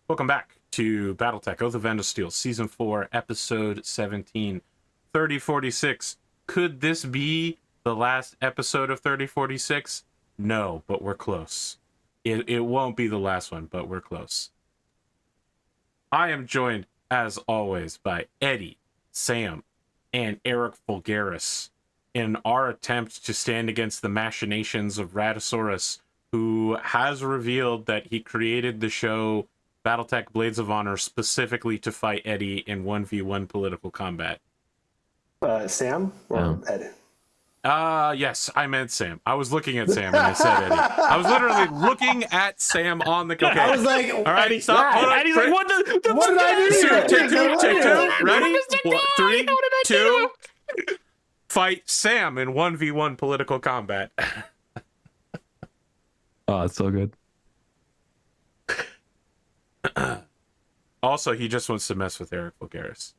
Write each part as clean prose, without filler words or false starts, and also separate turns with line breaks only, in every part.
Welcome back to Battletech, Oath of Endosteel, Season 4, Episode 17, 3046. Could this be the last episode of 3046? No, but we're close. It won't be the last one, but we're close. I am joined, as always, by Eddie, Sam, and EricVulgaris in our attempt to stand against the machinations of Radisaurus, who has revealed that he created the show Battletech Blades of Honor specifically to fight Eddie in 1v1 political combat.
Sam or Ed?
Yes, I meant Sam. I was looking at Sam and I said Eddie. I was literally looking at Sam on the... Okay.
I was like,
all right, stop. Hold on.
Eddie's like, what
did I do?
Take two. Ready? 3, 2. Fight Sam in 1v1 political combat.
Oh, it's so good.
Also, he just wants to mess with EricVulgaris.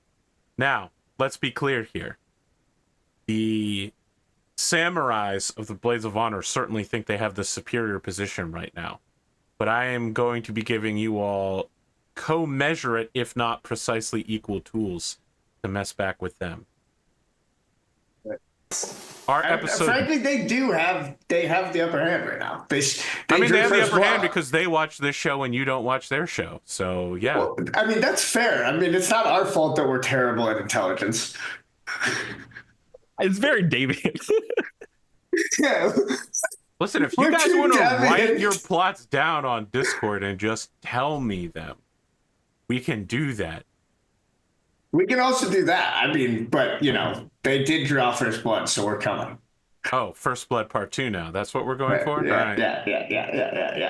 Now, let's be clear here. The samurais of the Blades of Honor certainly think they have the superior position right now. But I am going to be giving you all co-measurate, if not precisely equal tools to mess back with them. Our episode...
Frankly, they have the upper hand right now. They
have the upper hand because they watch this show and you don't watch their show. So, yeah.
Well, I mean, that's fair. I mean, it's not our fault that we're terrible at intelligence.
It's very David.
Yeah.
Listen, if you guys want to write your plots down on Discord and just tell me them, we can do that.
We can also do that. I mean, but, you know, they did draw First Blood, so we're coming.
Oh, First Blood Part 2 now. That's what we're going for?
Yeah,
all right.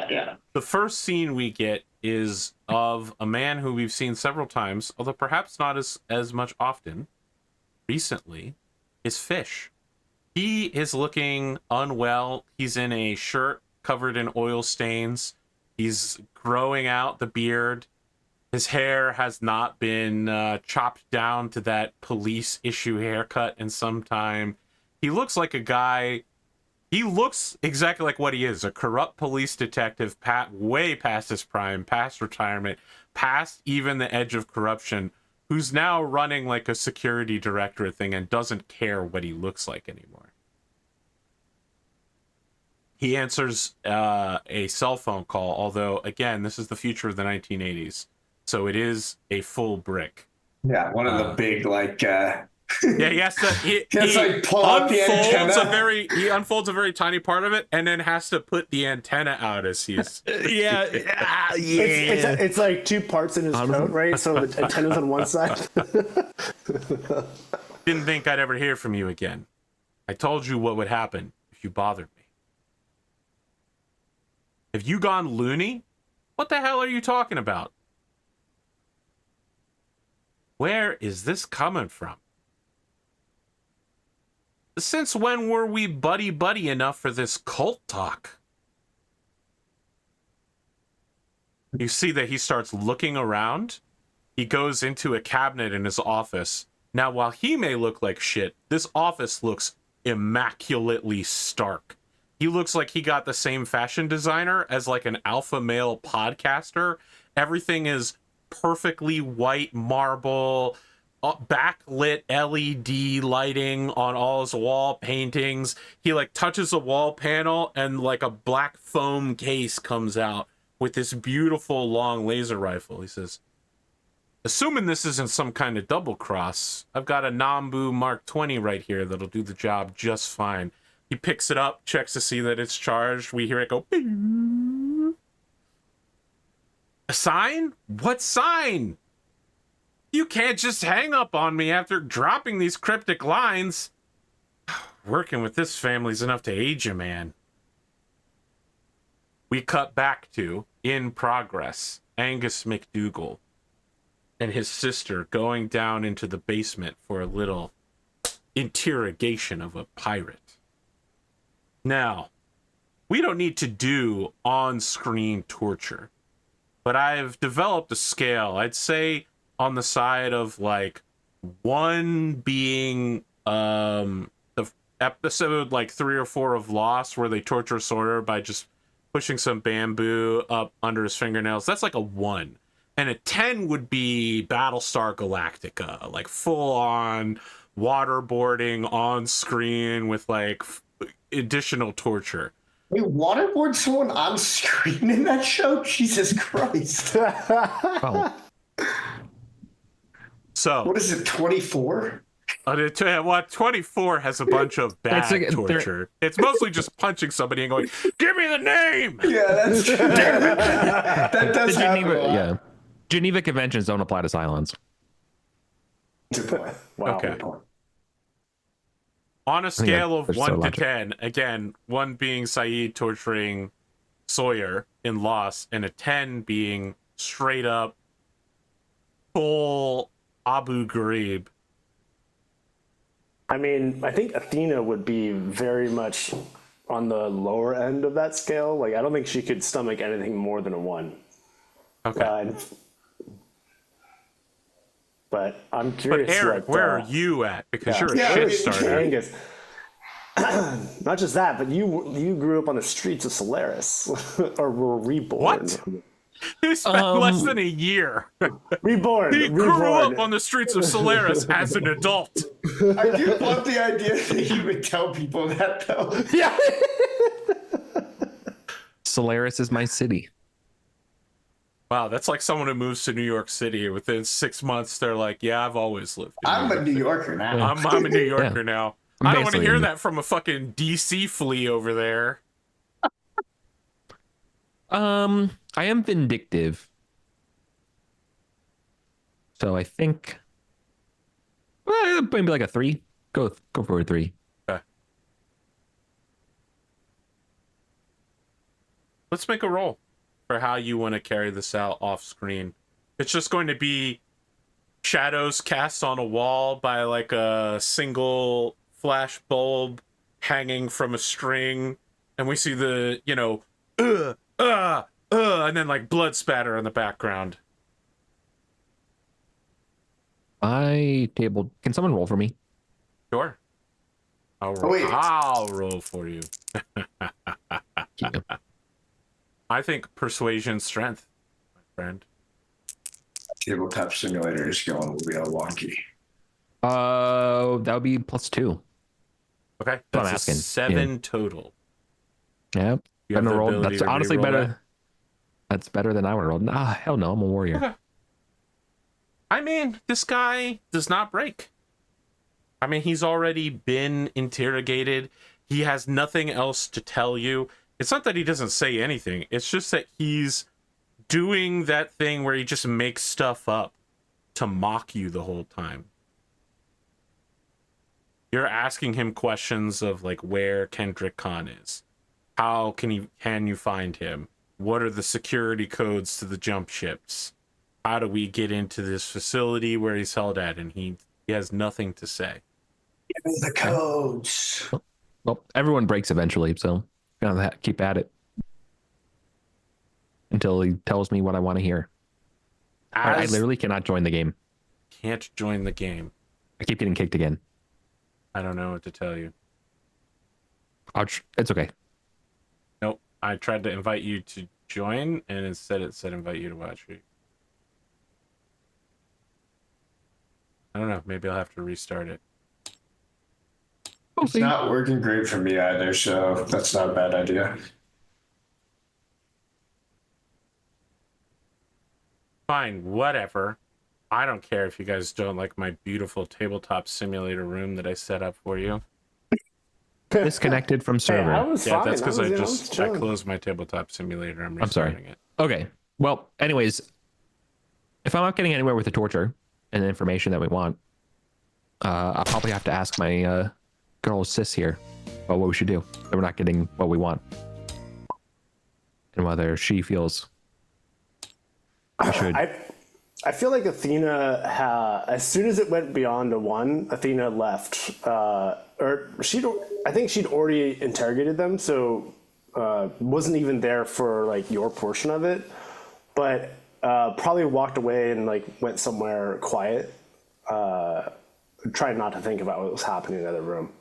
Yeah.
The first scene we get is of a man who we've seen several times, although perhaps not as much often, recently, is Fish. He is looking unwell. He's in a shirt covered in oil stains. He's growing out the beard. His hair has not been chopped down to that police issue haircut in some time. He looks like a guy... He looks exactly like what he is, a corrupt police detective, way past his prime, past retirement, past even the edge of corruption, who's now running like a security directorate thing and doesn't care what he looks like anymore. He answers a cell phone call, although, again, this is the future of the 1980s. So it is a full brick.
Yeah, one of the big, like...
Yeah, he has to... He
like pull out the antenna.
He unfolds a very tiny part of it and then has to put the antenna out as he's...
Yeah.
It's like two parts in his coat, right? So the antenna's on one side.
Didn't think I'd ever hear from you again. I told you what would happen if you bothered me. Have you gone loony? What the hell are you talking about? Where is this coming from? Since when were we buddy-buddy enough for this cult talk? You see that he starts looking around. He goes into a cabinet in his office. Now, while he may look like shit, this office looks immaculately stark. He looks like he got the same fashion designer as like an alpha male podcaster. Everything is perfectly white marble, backlit LED lighting on all his wall paintings. He like touches a wall panel and like a black foam case comes out with this beautiful long laser rifle. He says, assuming this isn't some kind of double cross, I've got a Nambu Mark 20 right here that'll do the job just fine. He picks it up, checks to see that it's charged. We hear it go, bing. A sign? What sign? You can't just hang up on me after dropping these cryptic lines. Working with this family's enough to age a man. We cut back to, in progress, Angus McDougall and his sister going down into the basement for a little interrogation of a pirate. Now, we don't need to do on-screen torture, but I've developed a scale. I'd say on the side of like 1 being the episode like 3 or 4 of Lost where they torture Sawyer by just pushing some bamboo up under his fingernails. That's like a 1. And a 10 would be Battlestar Galactica, like full on waterboarding on screen with like additional torture.
Wait, waterboard someone on screen in that show? Jesus Christ.
Oh,
So
What is it, 24?
What 24 has a bunch of bad
like,
torture. It's mostly just punching somebody and going, "Give me the name."
Yeah, that's true. That does happen a lot.
Yeah. Geneva Conventions don't apply to Cylons.
Good point.
Wow.
Okay.
Good point.
On a scale of
there's
1
so
to
much.
10, again, 1 being Saeed torturing Sawyer in Lost, and a 10 being straight up full Abu Ghraib.
I mean, I think Athena would be very much on the lower end of that scale. Like, I don't think she could stomach anything more than a 1.
Okay.
But I'm
But
curious.
Eric,
what,
where are you at? Because you're a
Yeah,
shit
I mean,
starter.
Angus, not just that, but you grew up on the streets of Solaris, or were reborn.
What? He spent less than a year.
Reborn.
He grew
reborn.
up on the streets of Solaris as an adult.
I do love the idea that he would tell people that, though.
Yeah.
Solaris is my city.
Wow, that's like someone who moves to New York City. Within 6 months, they're like, "Yeah, I've always lived in
I'm
New
a
York
New
City.
Yorker now.
I'm a New Yorker now."
I'm
I don't want to
basically
hear
a New-
that from a fucking DC flea over there.
I am vindictive. So I think maybe like a 3. Go for a 3.
Okay. Let's make a roll for how you want to carry this out off screen. It's just going to be shadows cast on a wall by like a single flash bulb hanging from a string, and we see the, and then like blood spatter in the background.
Can someone roll for me?
Sure. I'll
Oh, wait.
I'll roll for you.
Yeah.
I think persuasion strength, my friend.
Tabletop simulator is going real wonky.
That would be +2.
Okay,
what I'm
that's
asking.
7 total.
Yeah.
You have
I'm
the
gonna roll.
ability
That's
to
honestly
re-roll
better.
that?
That's better than I would roll. Nah, hell no, I'm a warrior.
Okay. I mean, this guy does not break. I mean, he's already been interrogated. He has nothing else to tell you. It's not that he doesn't say anything. It's just that he's doing that thing where he just makes stuff up to mock you the whole time. You're asking him questions of like where Kendrick Khan is. How can you find him? What are the security codes to the jump ships? How do we get into this facility where he's held at? And he has nothing to say.
Give me the codes.
Well, everyone breaks eventually, so gonna keep at it until he tells me what I want to hear. I
As
literally cannot join the game.
can't join the game.
I keep getting kicked again.
I don't know what to tell you.
It's okay.
Nope. I tried to invite you to join, and instead it said invite you to watch it. I don't know. Maybe I'll have to restart it.
It's not working great for me either, so that's not a bad idea.
Fine, whatever. I don't care if you guys don't like my beautiful tabletop simulator room that I set up for you.
Disconnected from server.
I was
Yeah,
fine.
that's because I
was chilling.
closed my tabletop simulator. I'm
I'm sorry.
restarting it.
Okay. Well, anyways, if I'm not getting anywhere with the torture and the information that we want, I'll probably have to ask my good old sis here about what we should do. That we're not getting what we want, and whether she feels we should.
I feel like Athena, as soon as it went beyond a 1, Athena left. I think she'd already interrogated them, so wasn't even there for like your portion of it, but probably walked away and like went somewhere quiet, tried not to think about what was happening in the other room.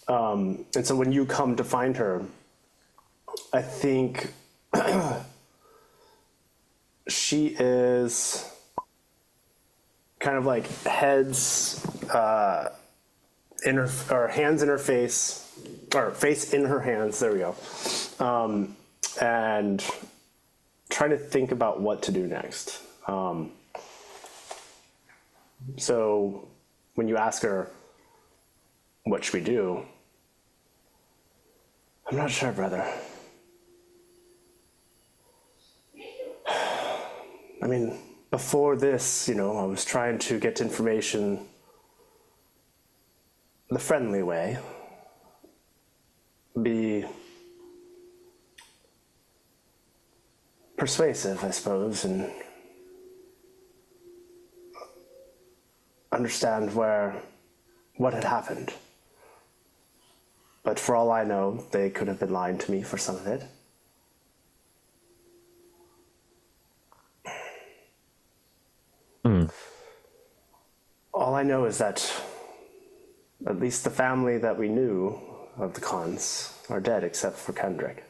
And so when you come to find her, I think she is kind of like heads in her, or hands in her face, or face in her hands. There we go. And trying to think about what to do next. So when you ask her, what should we do? I'm not sure, brother. I mean, before this, I was trying to get information the friendly way. Be persuasive, I suppose, and understand what had happened. But for all I know, they could have been lying to me for some of it. All I know is that at least the family that we knew of the Khans are dead, except for Kendrick.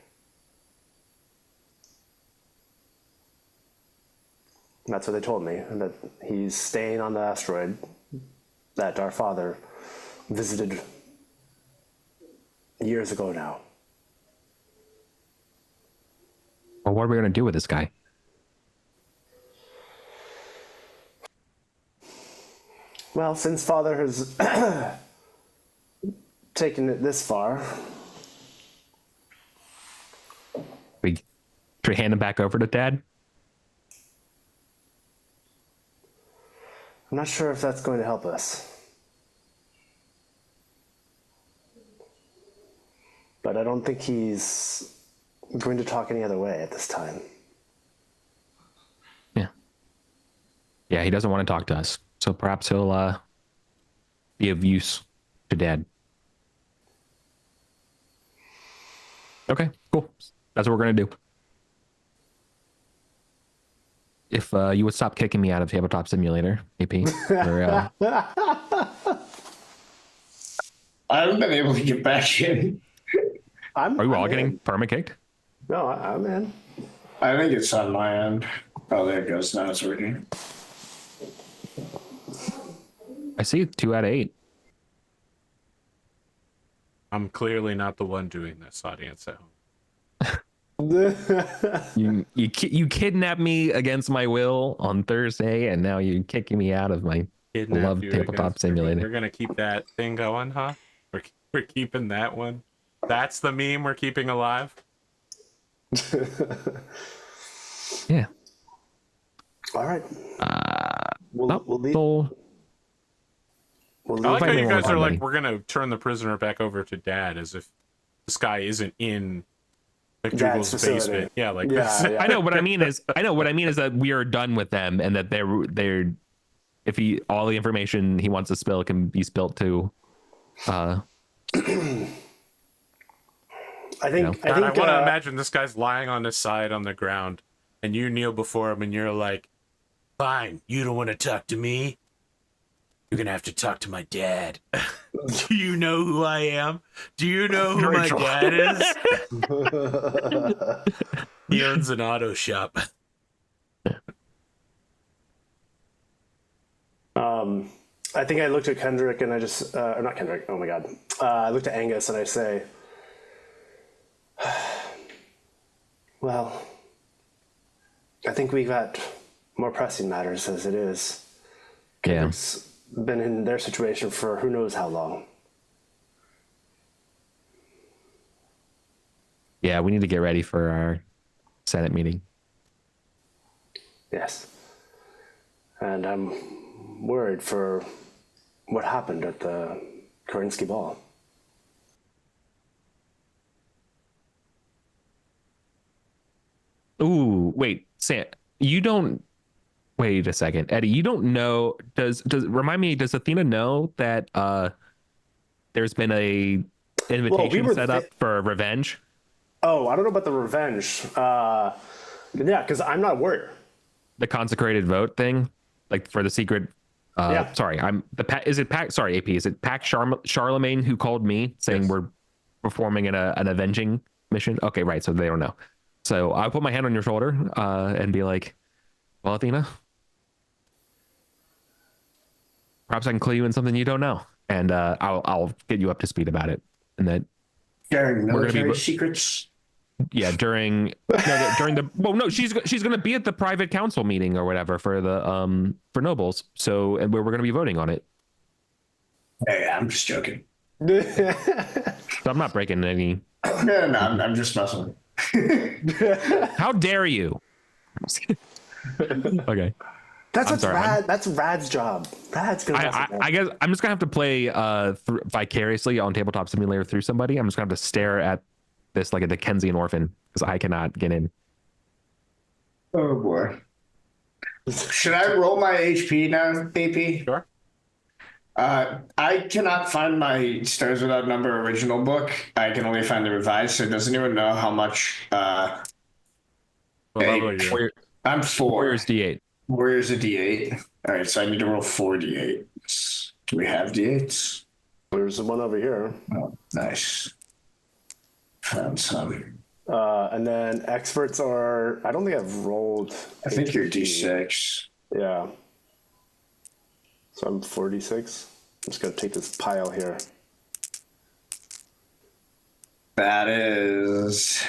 And that's what they told me, and that he's staying on the asteroid that our father visited years ago now.
Well, what are we going to do with this guy?
Well, since father has taken it this far,
We hand him back over to Dad?
I'm not sure if that's going to help us. But I don't think he's going to talk any other way at this time.
Yeah. Yeah, he doesn't want to talk to us. So perhaps he'll be of use to Dad. Okay, cool. That's what we're going to do. If you would stop kicking me out of Tabletop Simulator, AP. Or,
I haven't been able to get back in.
are you all
I'm
getting
in.
perma-kicked?
No, I'm in.
I think it's on my end. Oh, there it goes. Now it's working.
I see 2 out of 8.
I'm clearly not the one doing this, audience at home.
You kidnapped me against my will on Thursday, and now you're kicking me out of my
Kidnap
beloved
you
Tabletop
against-
Simulator.
We're gonna keep that thing going, huh? We're keeping that one. That's the meme we're keeping alive.
Yeah.
All right. We'll leave.
So,
We'll
I
leave.
like how
Find
you
one
guys
more
are like,
buddy.
we're gonna turn the prisoner back over to Dad, as if this guy isn't in
Dad's
McDougall's
facility.
basement. Yeah, like
Yeah,
this.
yeah.
I know what I mean is that we are done with them, and that they're if all the information he wants to spill can be spilled to
I think.
God, I want to imagine this guy's lying on his side on the ground, and you kneel before him, and you're like, "Fine, you don't want to talk to me. You're gonna have to talk to my dad." Do you know who I am? Do you know who
Rachel.
my dad is? He owns an auto shop.
I think I looked at Kendrick and I just, or not Kendrick, oh my God. I looked at Angus and I say, well, I think we got more pressing matters as it is.
Yeah.
Kendrick's been in their situation for who knows how long.
Yeah, we need to get ready for our Senate meeting.
Yes. And I'm worried for what happened at the Korinsky ball.
Ooh, wait, Sam, you don't. Wait a second, Eddie. You don't know? Does remind me? Does Athena know that there's been a invitation
were
set up for revenge?
Oh, I don't know about the revenge. Yeah, because I'm not a warrior.
The consecrated vote thing, like for the secret.
Yeah.
Sorry, I'm the. Is it Pac? Sorry, AP. Is it Pac Charlemagne who called me saying
Yes.
we're performing an avenging mission? Okay, right. So they don't know. So I'll put my hand on your shoulder and be like, Well, Athena, perhaps I can clue you in something you don't know, and I'll get you up to speed about it. And that
Sharing
we're gonna be
military secrets.
during during the well no she's gonna be at the private council meeting or whatever for the for nobles. So and we're gonna be voting on it.
Hey, I'm just joking.
So I'm not breaking any.
No, I'm just messing.
How dare you? Okay.
That's Rad's job. Rad's gonna.
I guess I'm just gonna have to play vicariously on Tabletop Simulator through somebody. I'm just gonna have to stare at this like a Dickensian orphan because I cannot get in.
Oh boy. Should I roll my HP now, AP?
Sure.
I cannot find my Stars Without Number original book. I can only find the revised. So does anyone know how much?
What level are you?
I'm 4.
Warriors D8.
Warriors a D8. All right, so I need to roll 4 D8. Do we have D8s?
There's one over here.
Oh, nice. Found some.
And then experts are. I don't think I've rolled.
I think you're
HP.
D6.
Yeah. So I'm 46. I'm just gonna take this pile here.
That is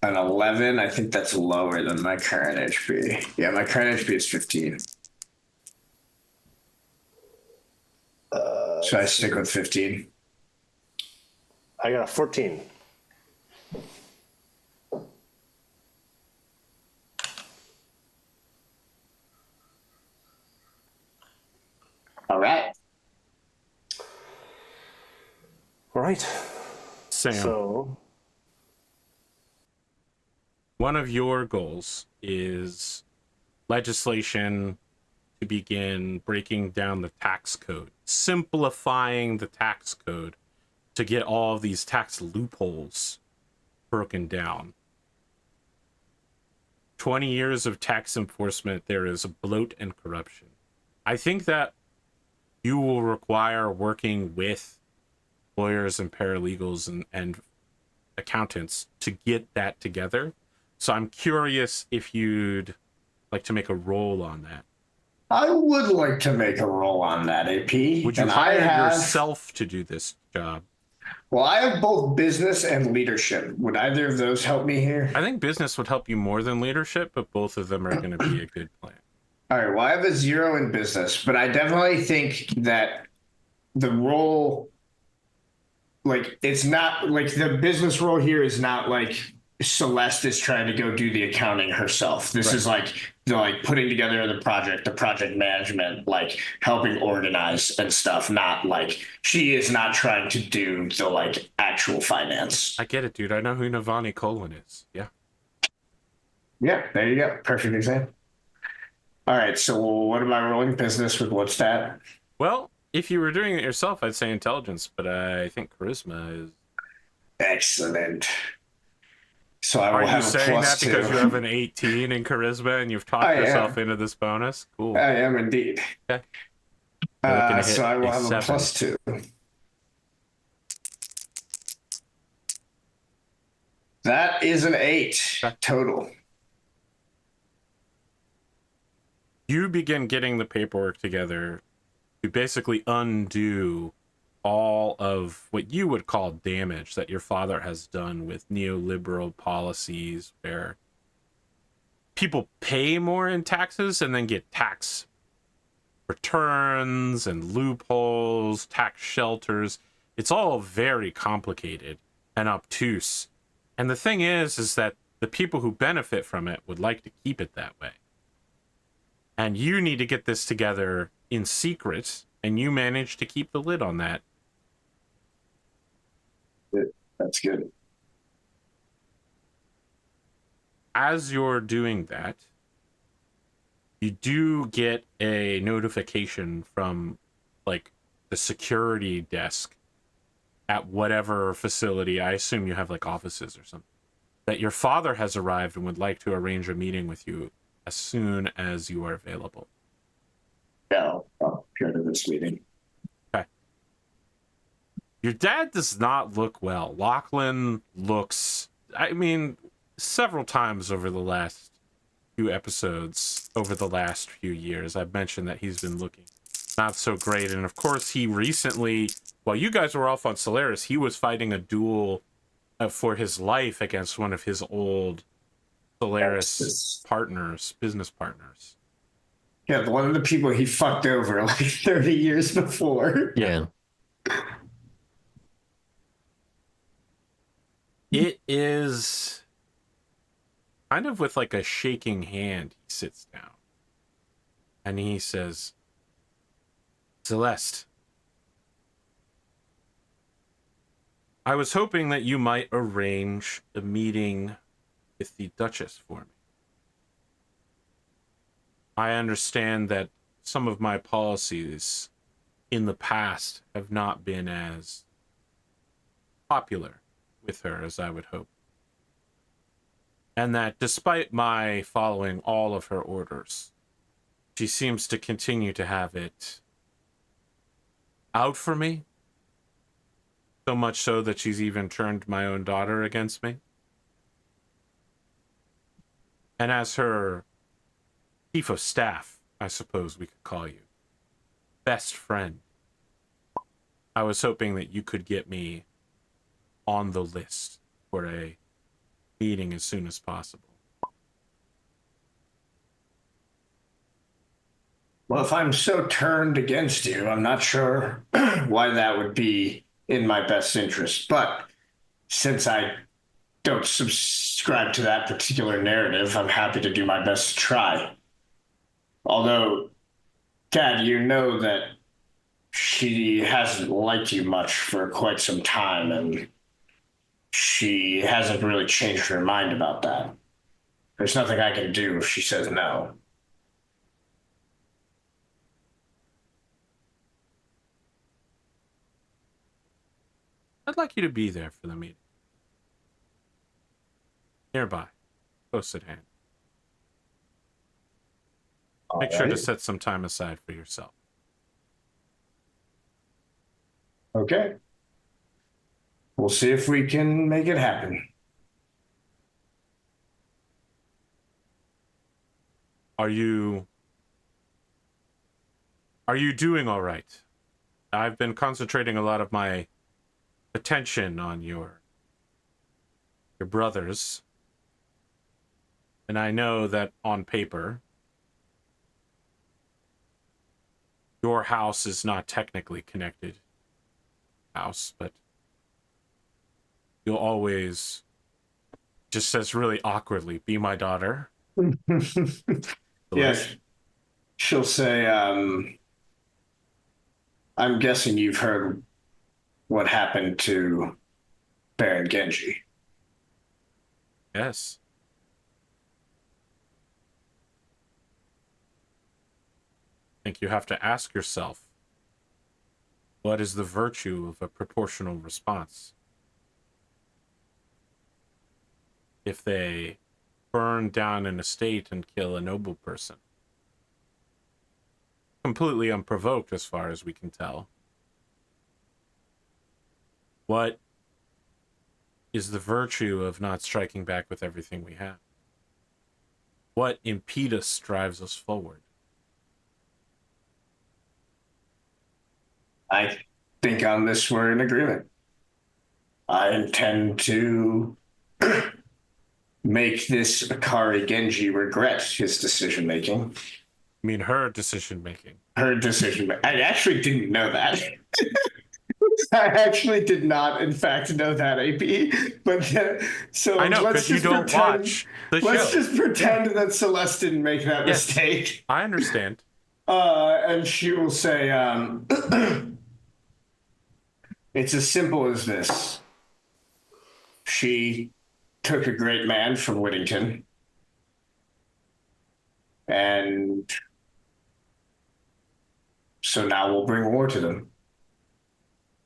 an 11. I think that's lower than my current HP. Yeah, my current HP is 15. Should I stick with 15?
I got a 14.
All right.
All right.
Sam,
So
one of your goals is legislation to begin breaking down the tax code, simplifying the tax code to get all of these tax loopholes broken down. 20 years of tax enforcement, there is a bloat and corruption. I think that you will require working with lawyers and paralegals and accountants to get that together. So I'm curious if you'd like to make a roll on that.
I would like to make a roll on that, AP.
Would you hire yourself to do this job?
Well, I have both business and leadership. Would either of those help me here?
I think business would help you more than leadership, but both of them are going to be a good plan.
All right, well, I have a 0 in business, but I definitely think that the role, like, it's not, like, the business role here is not, like, Celeste is trying to go do the accounting herself. This is, like, putting together the project management, like, helping organize and stuff, not, like, she is not trying to do the, like, actual finance.
I get it, dude. I know who Navani Colin is. Yeah.
Yeah, there you go. Perfect example. All right, so what am I rolling business with? What's that?
Well, if you were doing it yourself, I'd say intelligence, but I think charisma is...
Excellent. So I
Are
will
you
have a
saying that
+2.
because you have an 18 in charisma and you've talked yourself into this bonus? Cool.
I am indeed.
Okay. You're looking to hit
So I will have a
7.
+2. That is an 8 total.
You begin getting the paperwork together to basically undo all of what you would call damage that your father has done with neoliberal policies where people pay more in taxes and then get tax returns and loopholes, tax shelters. It's all very complicated and obtuse. And the thing is that the people who benefit from it would like to keep it that way. And you need to get this together in secret, and you manage to keep the lid on that.
That's good.
As you're doing that, you do get a notification from, like, the security desk at whatever facility. I assume you have, like, offices or something. That your father has arrived and would like to arrange a meeting with you as soon as you are available.
Yeah, I'll go to this meeting.
Okay. Your dad does not look well. Lachlan looks, I mean, several times over the last few episodes, over the last few years. I've mentioned that he's been looking not so great. And of course, he recently, while you guys were off on Solaris, he was fighting a duel for his life against one of his old Solaris partners, business partners.
Yeah, one of the people he fucked over like 30 years before.
Yeah.
It is kind of with like a shaking hand. He sits down and he says, Celeste, I was hoping that you might arrange a meeting with the Duchess for me. I understand that some of my policies in the past have not been as popular with her as I would hope. And that despite my following all of her orders, she seems to continue to have it out for me. So much so that she's even turned my own daughter against me. And as her chief of staff, I suppose we could call you, best friend, I was hoping that you could get me on the list for a meeting as soon as possible.
Well, if I'm so turned against you, I'm not sure why that would be in my best interest. But since I don't subscribe to that particular narrative, I'm happy to do my best to try. Although, Dad, you know that she hasn't liked you much for quite some time, and she hasn't really changed her mind about that. There's nothing I can do if she says no.
I'd like you to be there for the meeting. Nearby, close at hand. Make sure to set some time aside for yourself.
Okay. We'll see if we can make it happen.
Are you doing all right? I've been concentrating a lot of my attention on your brothers. And I know that on paper, your house is not technically connected house, but you'll always, just says really awkwardly, be my daughter.
Yes. She'll say, I'm guessing you've heard what happened to Baron Genji.
Yes. I think you have to ask yourself, what is the virtue of a proportional response? If they burn down an estate and kill a noble person, completely unprovoked as far as we can tell, what is the virtue of not striking back with everything we have? What impetus drives us forward?
I think on this we're in agreement. I intend to make this Akari Genji regret his decision making.
I mean, her decision making.
Her decision making. I actually didn't know that. I actually did not, in fact, know that, AP. But so
I know,
let's
because you
just
don't
pretend,
watch the
let's
show.
just pretend that Celeste didn't make that
Yes.
mistake.
I understand.
And she will say, it's as simple as this. She took a great man from Whittington, and so now we'll bring war to them.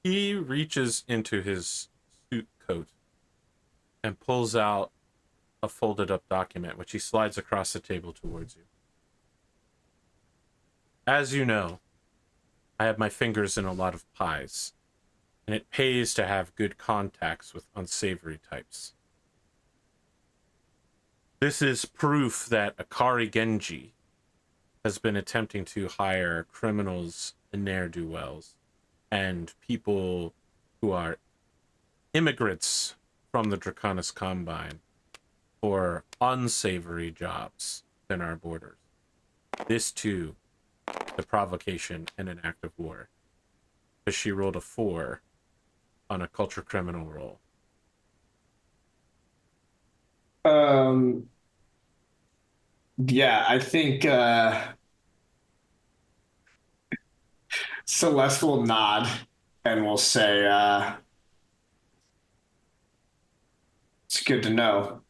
He reaches into his suit coat and pulls out a folded up document, which he slides across the table towards you. As you know, I have my fingers in a lot of pies, and it pays to have good contacts with unsavory types. This is proof that Akari Genji has been attempting to hire criminals and ne'er-do-wells and people who are immigrants from the Draconis Combine for unsavory jobs within our borders. This too, the provocation and an act of war. Because she rolled a 4 on a culture criminal roll.
Yeah, I think Celeste will nod and will say, it's good to know.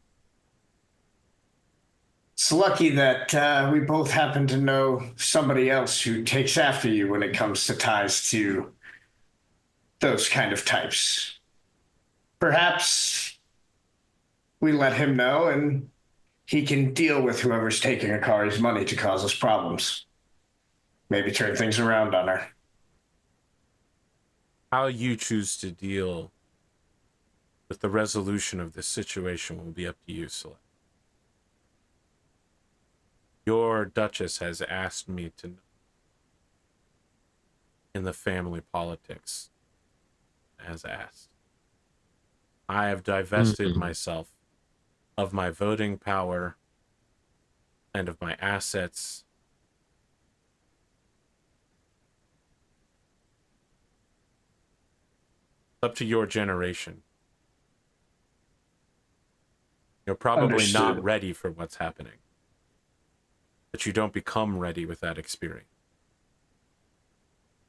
It's lucky that we both happen to know somebody else who takes after you when it comes to ties to those kind of types. Perhaps we let him know and he can deal with whoever's taking Akari's money to cause us problems. Maybe turn things around on her.
How you choose to deal with the resolution of this situation will be up to you, Celeste. Your Duchess has asked me to know in the family politics, as asked. I have divested myself of my voting power and of my assets. Up to your generation. You're probably
Understood.
not ready for what's happening. But you don't become ready with that experience.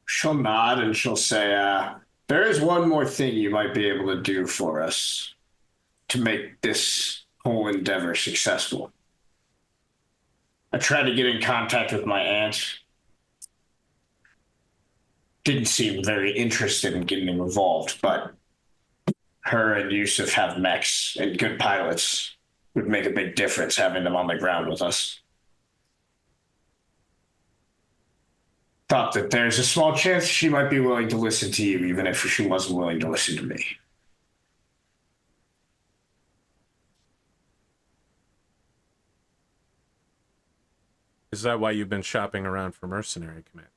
She'll nod and she'll say, there is one more thing you might be able to do for us to make this whole endeavor successful. I tried to get in contact with my aunt. Didn't seem very interested in getting involved, but her and Yusuf have mechs and good pilots. Would make a big difference having them on the ground with us. Thought that there's a small chance she might be willing to listen to you, even if she wasn't willing to listen to me.
Is that why you've been shopping around for mercenary command?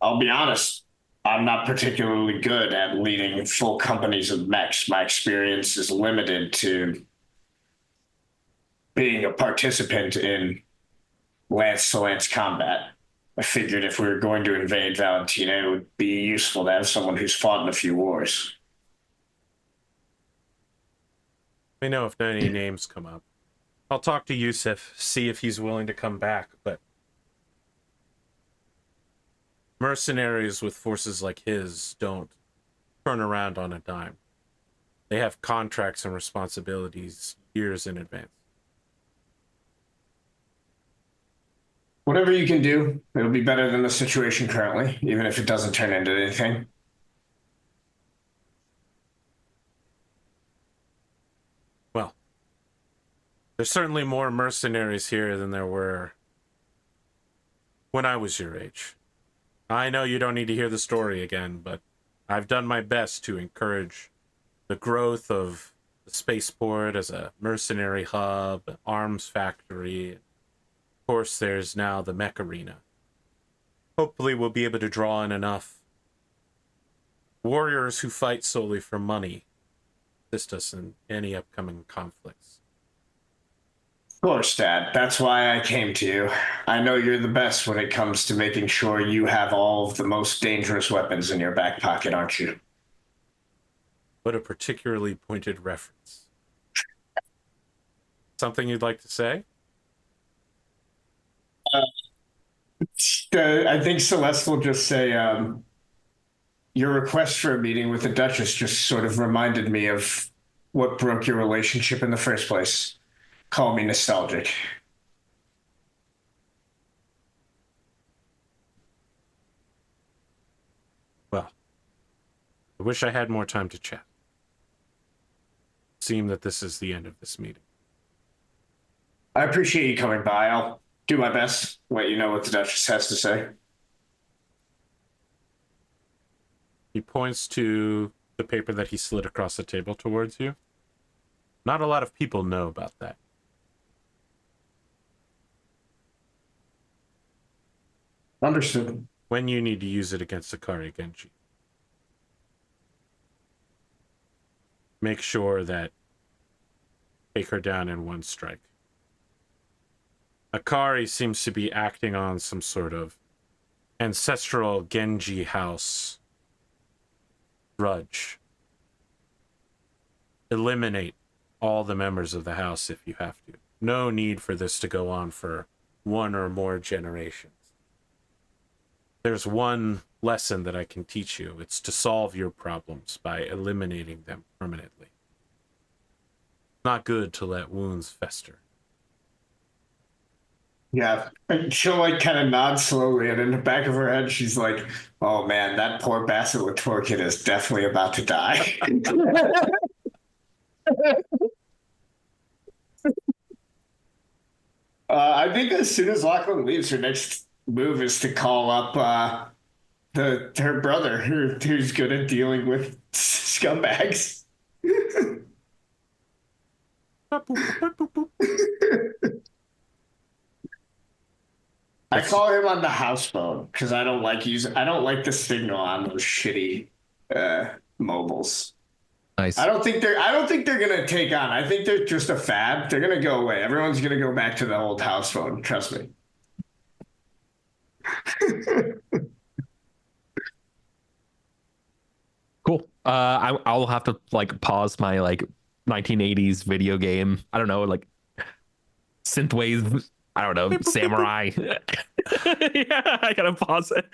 I'll be honest, I'm not particularly good at leading full companies of mechs. My experience is limited to being a participant in lance-to-lance combat. I figured if we were going to invade Valentina, it would be useful to have someone who's fought in a few wars.
Let me know if any names come up. I'll talk to Yusuf, see if he's willing to come back, but mercenaries with forces like his don't turn around on a dime. They have contracts and responsibilities years in advance.
Whatever you can do, it'll be better than the situation currently, even if it doesn't turn into anything.
Well, there's certainly more mercenaries here than there were when I was your age. I know you don't need to hear the story again, but I've done my best to encourage the growth of the spaceport as a mercenary hub, an arms factory. Of course, there's now the mech arena. Hopefully we'll be able to draw in enough warriors who fight solely for money to assist us in any upcoming conflicts.
Of course, Dad. That's why I came to you. I know you're the best when it comes to making sure you have all of the most dangerous weapons in your back pocket, aren't you?
What a particularly pointed reference. Something you'd like to say?
I think Celeste will just say, your request for a meeting with the Duchess just sort of reminded me of what broke your relationship in the first place. Call me nostalgic.
Well, I wish I had more time to chat. It seems that this is the end of this meeting.
I appreciate you coming by. I'll do my best, let you know what the Duchess has to say.
He points to the paper that he slid across the table towards you. Not a lot of people know about that.
Understood.
when you need to use it against Akari Genji. Make sure that take her down in one strike. Akari seems to be acting on some sort of ancestral Genji house grudge. Eliminate all the members of the house if you have to. No need for this to go on for one or more generations. There's one lesson that I can teach you. It's to solve your problems by eliminating them permanently. Not good to let wounds fester.
Yeah, and she'll like kind of nod slowly, and in the back of her head, she's like, "Oh man, that poor Battletech kid is definitely about to die." I think as soon as Lachlan leaves, her next move is to call up her brother, who's good at dealing with scumbags. I call him on the house phone because I don't like the signal on those shitty mobiles.
Nice.
I don't think they're gonna take on. I think they're just a fad. They're gonna go away. Everyone's gonna go back to the old house phone. Trust me.
Cool. I'll have to like pause my like 1980s video game. I don't know, like synthwave. I don't know, samurai. Yeah, I gotta pause it.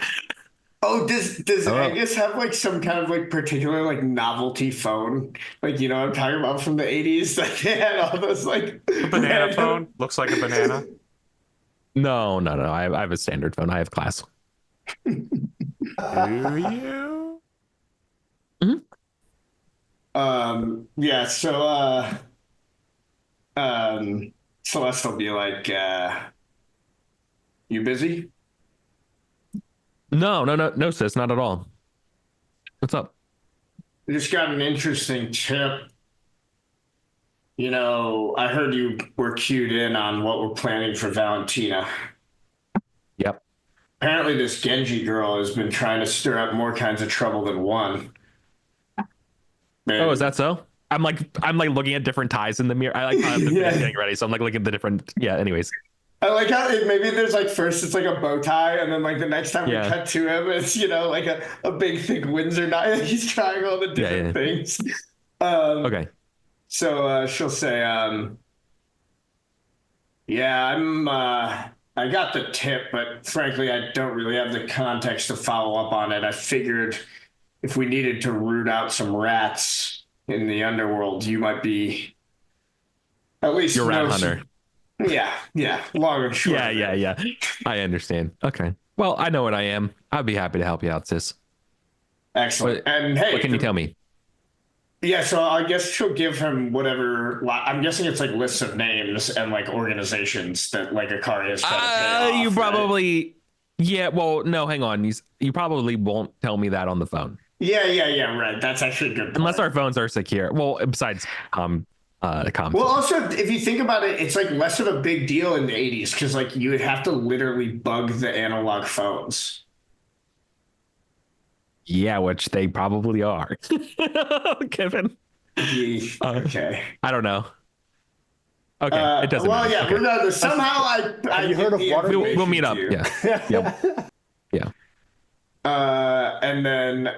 Oh, does Angus have like some kind of like particular like novelty phone? Like, you know what I'm talking about from the 80s? That they had all those like
A banana phone? Looks like a banana.
No. I have a standard phone. I have class.
Do you?
Yeah, Celeste will be like, you busy?
No, sis, not at all. What's up?
I just got an interesting tip. You know, I heard you were cued in on what we're planning for Valentina.
Yep.
Apparently this Genji girl has been trying to stir up more kinds of trouble than one. Man.
Oh, is that so? I'm like looking at different ties in the mirror. I like how I'm getting ready, so I'm like looking at the different. Yeah. Anyways.
I like how maybe there's like first it's like a bow tie, and then like the next time we cut to him, it's like a big thick Windsor knot. He's trying all the different things.
Okay.
So she'll say, "Yeah, I got the tip, but frankly, I don't really have the context to follow up on it. I figured if we needed to root out some rats in the underworld, you might be at least
you're rat hunter."
Yeah. Long and short.
Yeah. I understand. Okay. Well, I know what I am. I'd be happy to help you out, sis.
Excellent. And hey,
what can you tell me?
Yeah, so I guess she'll give him whatever. I'm guessing it's like lists of names and like organizations that like Akari is trying to pay off.
You probably, right? Yeah. Well, no, hang on. You probably won't tell me that on the phone.
Yeah. Right. That's actually a good point.
Unless our phones are secure. Well, besides
well, also, if you think about it, it's like less of a big deal in the 80s because like you would have to literally bug the analog phones.
Yeah, which they probably are. Kevin.
Okay.
I don't know. Okay, it doesn't matter.
Yeah, okay. Somehow
have you heard of water?
We'll meet up. Yeah. Yep. Yeah.
And then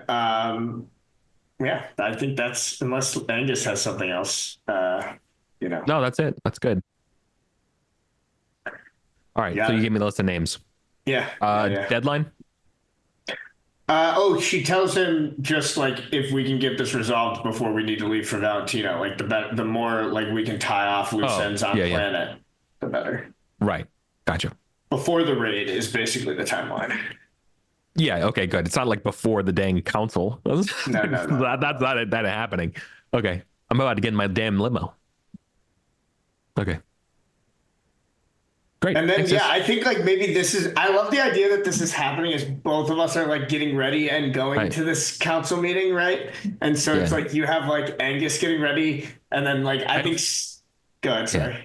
yeah, I think that's, unless Angus has something else, No,
that's it. That's good. All right, so you gave me the list of names.
Yeah.
Deadline?
She tells him just like if we can get this resolved before we need to leave for Valentina, like the more like we can tie off loose ends on planet, the better.
Right. Gotcha.
Before the raid is basically the timeline.
Yeah. Okay. Good. It's not like before the dang council.
No.
That's not that happening. Okay. I'm about to get in my damn limo. Okay. Great.
And then I think like maybe I love the idea that this is happening as both of us are like getting ready and going to this council meeting, right? And so it's like you have like Angus getting ready, and then like I think go ahead, sorry.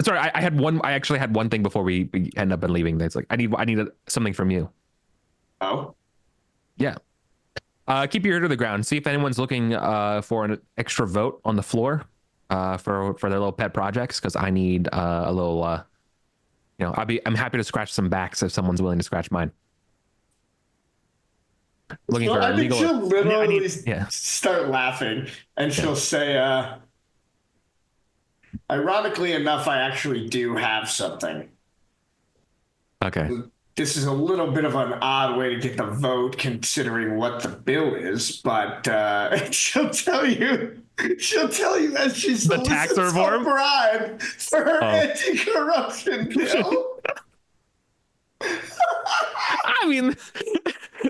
Sorry, I actually had one thing before we end up and leaving. That's like I need something from you.
Oh,
Yeah. Keep your ear to the ground. See if anyone's looking for an extra vote on the floor for their little pet projects, because I need a little. I'm happy to scratch some backs if someone's willing to scratch mine. Looking for
I think
legal.
she'll literally
Yeah.
start laughing, and she'll say, "Ironically enough, I actually do have something.
Okay.
This is a little bit of an odd way to get the vote, considering what the bill is, but she'll tell you." She'll tell you that she
The tax
solicits a
reform?
bribe for her anti-corruption bill.
I mean,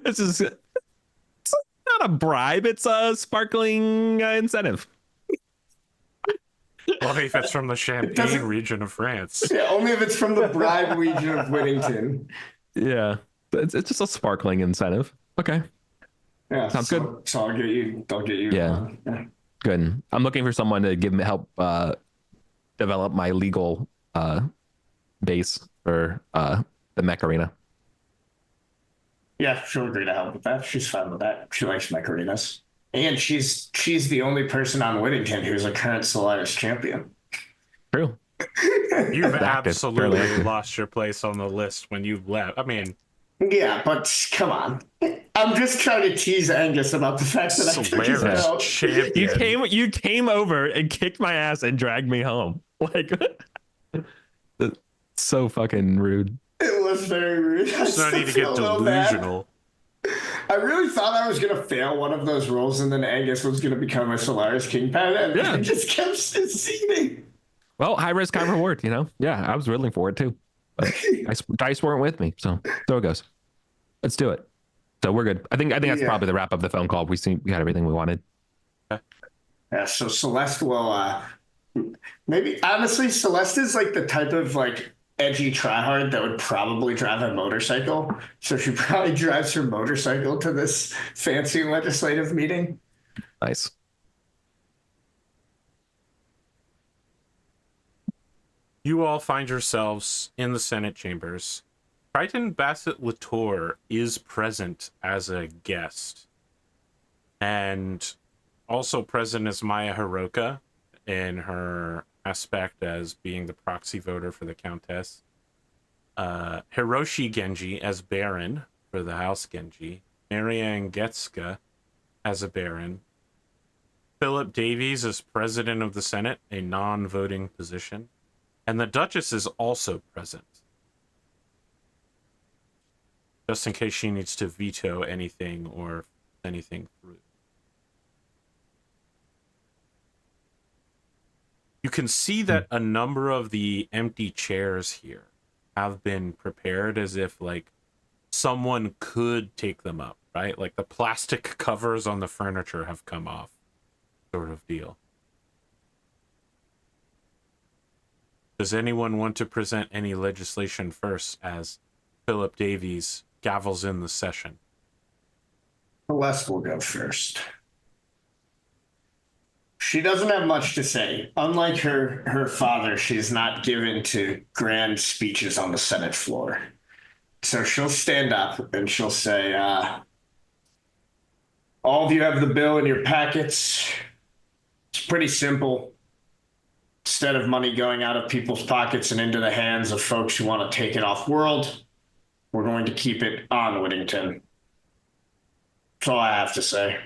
this is it's not a bribe. It's a sparkling incentive.
Only if it's from the Champagne region of France.
Yeah, only if it's from the bribe region of Whittington.
Yeah. It's just a sparkling incentive. Okay.
Yeah,
Sounds good.
So I'll get you.
Yeah. Good. I'm looking for someone to give me help develop my legal base for the mech arena.
Yeah, she'll agree to help with that. She's fine with that. She likes Mechwarriors. And she's the only person on Whittington who's a current Solaris champion.
True.
You've
Fairly
absolutely
active.
lost your place on the list when you left. I mean,
Yeah, but come on. I'm just trying to tease Angus about the fact that I took his
Solaris
belt.
champion.
You came over and kicked my ass and dragged me home. Like so fucking rude.
It was very rude.
There's no need to get delusional.
I really thought I was going to fail one of those roles, and then Angus was going to become a Solaris Kingpin, and
Yeah.
he just kept succeeding.
Well, high risk, high reward, you know? Yeah, I was willing for it too. But dice weren't with me, so it goes. Let's do it. So we're good. I think that's probably the wrap of the phone call. We got everything we wanted.
Yeah, so Celeste will maybe honestly, Celeste is like the type of like edgy tryhard that would probably drive a motorcycle. So she probably drives her motorcycle to this fancy legislative meeting.
Nice.
You all find yourselves in the Senate chambers. Triton Bassett Latour is present as a guest. And also present is Maya Hiroka in her aspect as being the proxy voter for the Countess. Hiroshi Genji as Baron for the House Genji. Marianne Getska as a Baron. Philip Davies as President of the Senate, a non-voting position. And the Duchess is also present, just in case she needs to veto anything or anything through. You can see that a number of the empty chairs here have been prepared as if like someone could take them up, right? Like the plastic covers on the furniture have come off, sort of deal. Does anyone want to present any legislation first as Philip Davies gavels in the session?
Celeste will go first. She doesn't have much to say. Unlike her father, she's not given to grand speeches on the Senate floor. So she'll stand up and she'll say, all of you have the bill in your packets. It's pretty simple. Instead of money going out of people's pockets and into the hands of folks who want to take it off world, we're going to keep it on Whittington. That's all I have to say.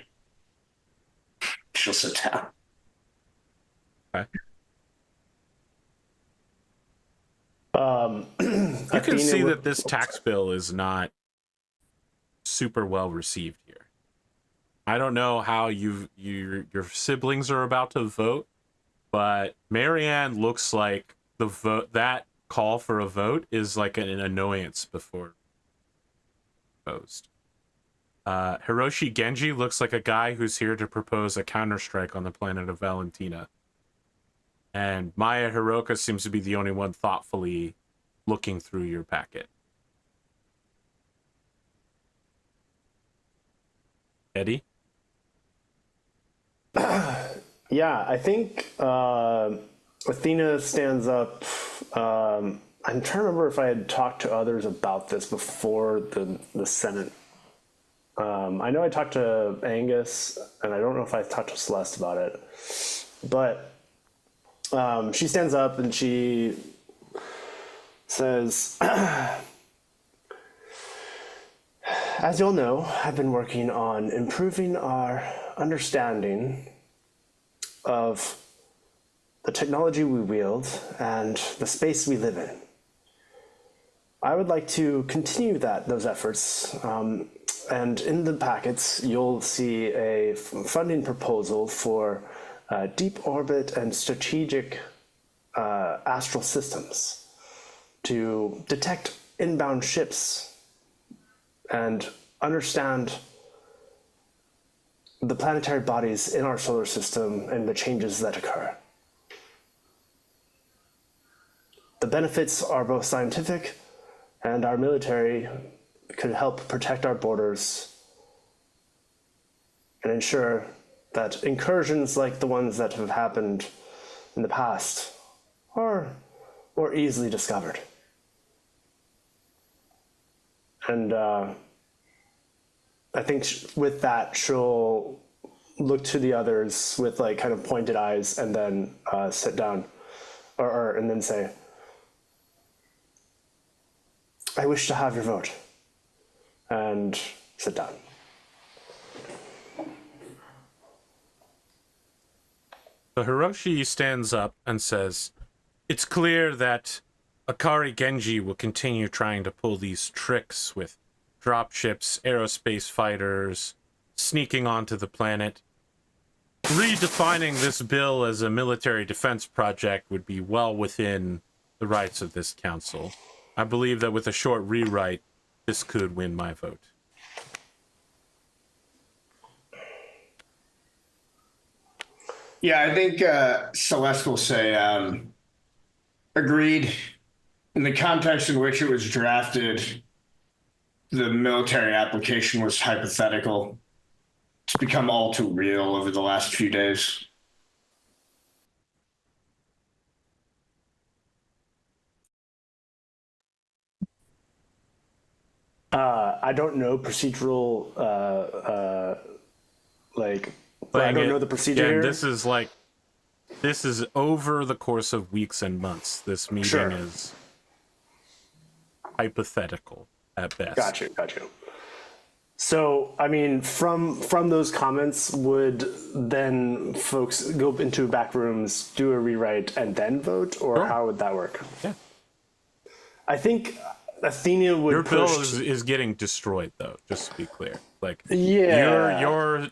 She'll sit down.
Okay. You can see that this tax bill is not super well received here. I don't know how your siblings are about to vote, but Marianne looks like the vote, that call for a vote is like an annoyance before proposed. Hiroshi Genji looks like a guy who's here to propose a counterstrike on the planet of Valentina. And Maya Hiroka seems to be the only one thoughtfully looking through your packet. Eddie?
Yeah, I think Athena stands up. I'm trying to remember if I had talked to others about this before the Senate I know I talked to Angus, and I don't know if I talked to Celeste about it, but she stands up and she says, as you'll know, I've been working on improving our understanding of the technology we wield and the space we live in. I would like to continue those efforts, and in the packets you'll see a funding proposal for deep orbit and strategic astral systems to detect inbound ships and understand the planetary bodies in our solar system and the changes that occur. The benefits are both scientific, and our military could help protect our borders and ensure that incursions like the ones that have happened in the past are more easily discovered. And I think with that, she'll look to the others with like kind of pointed eyes and then sit down and then say, I wish to have your vote, and sit down.
So Hiroshi stands up and says, it's clear that Akari Genji will continue trying to pull these tricks with dropships, aerospace fighters, sneaking onto the planet. Redefining this bill as a military defense project would be well within the rights of this council. I believe that with a short rewrite, this could win my vote.
Yeah, I think Celeste will say, agreed. In the context in which it was drafted, the military application was hypothetical. It's become all too real over the last few days.
I don't know procedural, I don't know the procedure here.
This is over the course of weeks and months. This meeting is hypothetical at best.
Got you. So, I mean, from those comments, would then folks go into back rooms, do a rewrite, and then vote, or how would that work?
Yeah.
I think Athena would
Your
push...
bill is getting destroyed, though, just to be clear. Like,
yeah,
your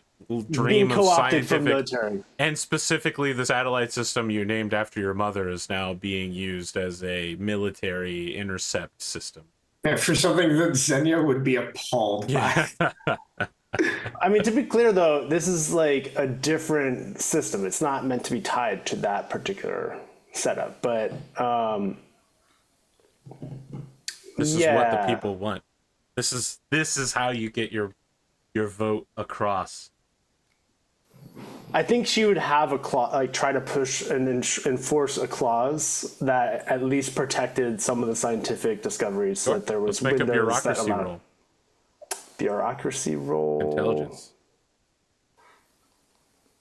dream
being
of
co-opted
scientific...
from military.
And specifically, the satellite system you named after your mother is now being used as a military intercept system.
Yeah, for something that Xenia would be appalled by.
I mean, to be clear, though, this is like a different system. It's not meant to be tied to that particular setup, but...
This is what the people want. This is how you get your vote across.
I think she would have a clause, like try to push and enforce a clause that at least protected some of the scientific discoveries. So that there was
Let's make a
windows
bureaucracy roll.
Bureaucracy roll.
Intelligence.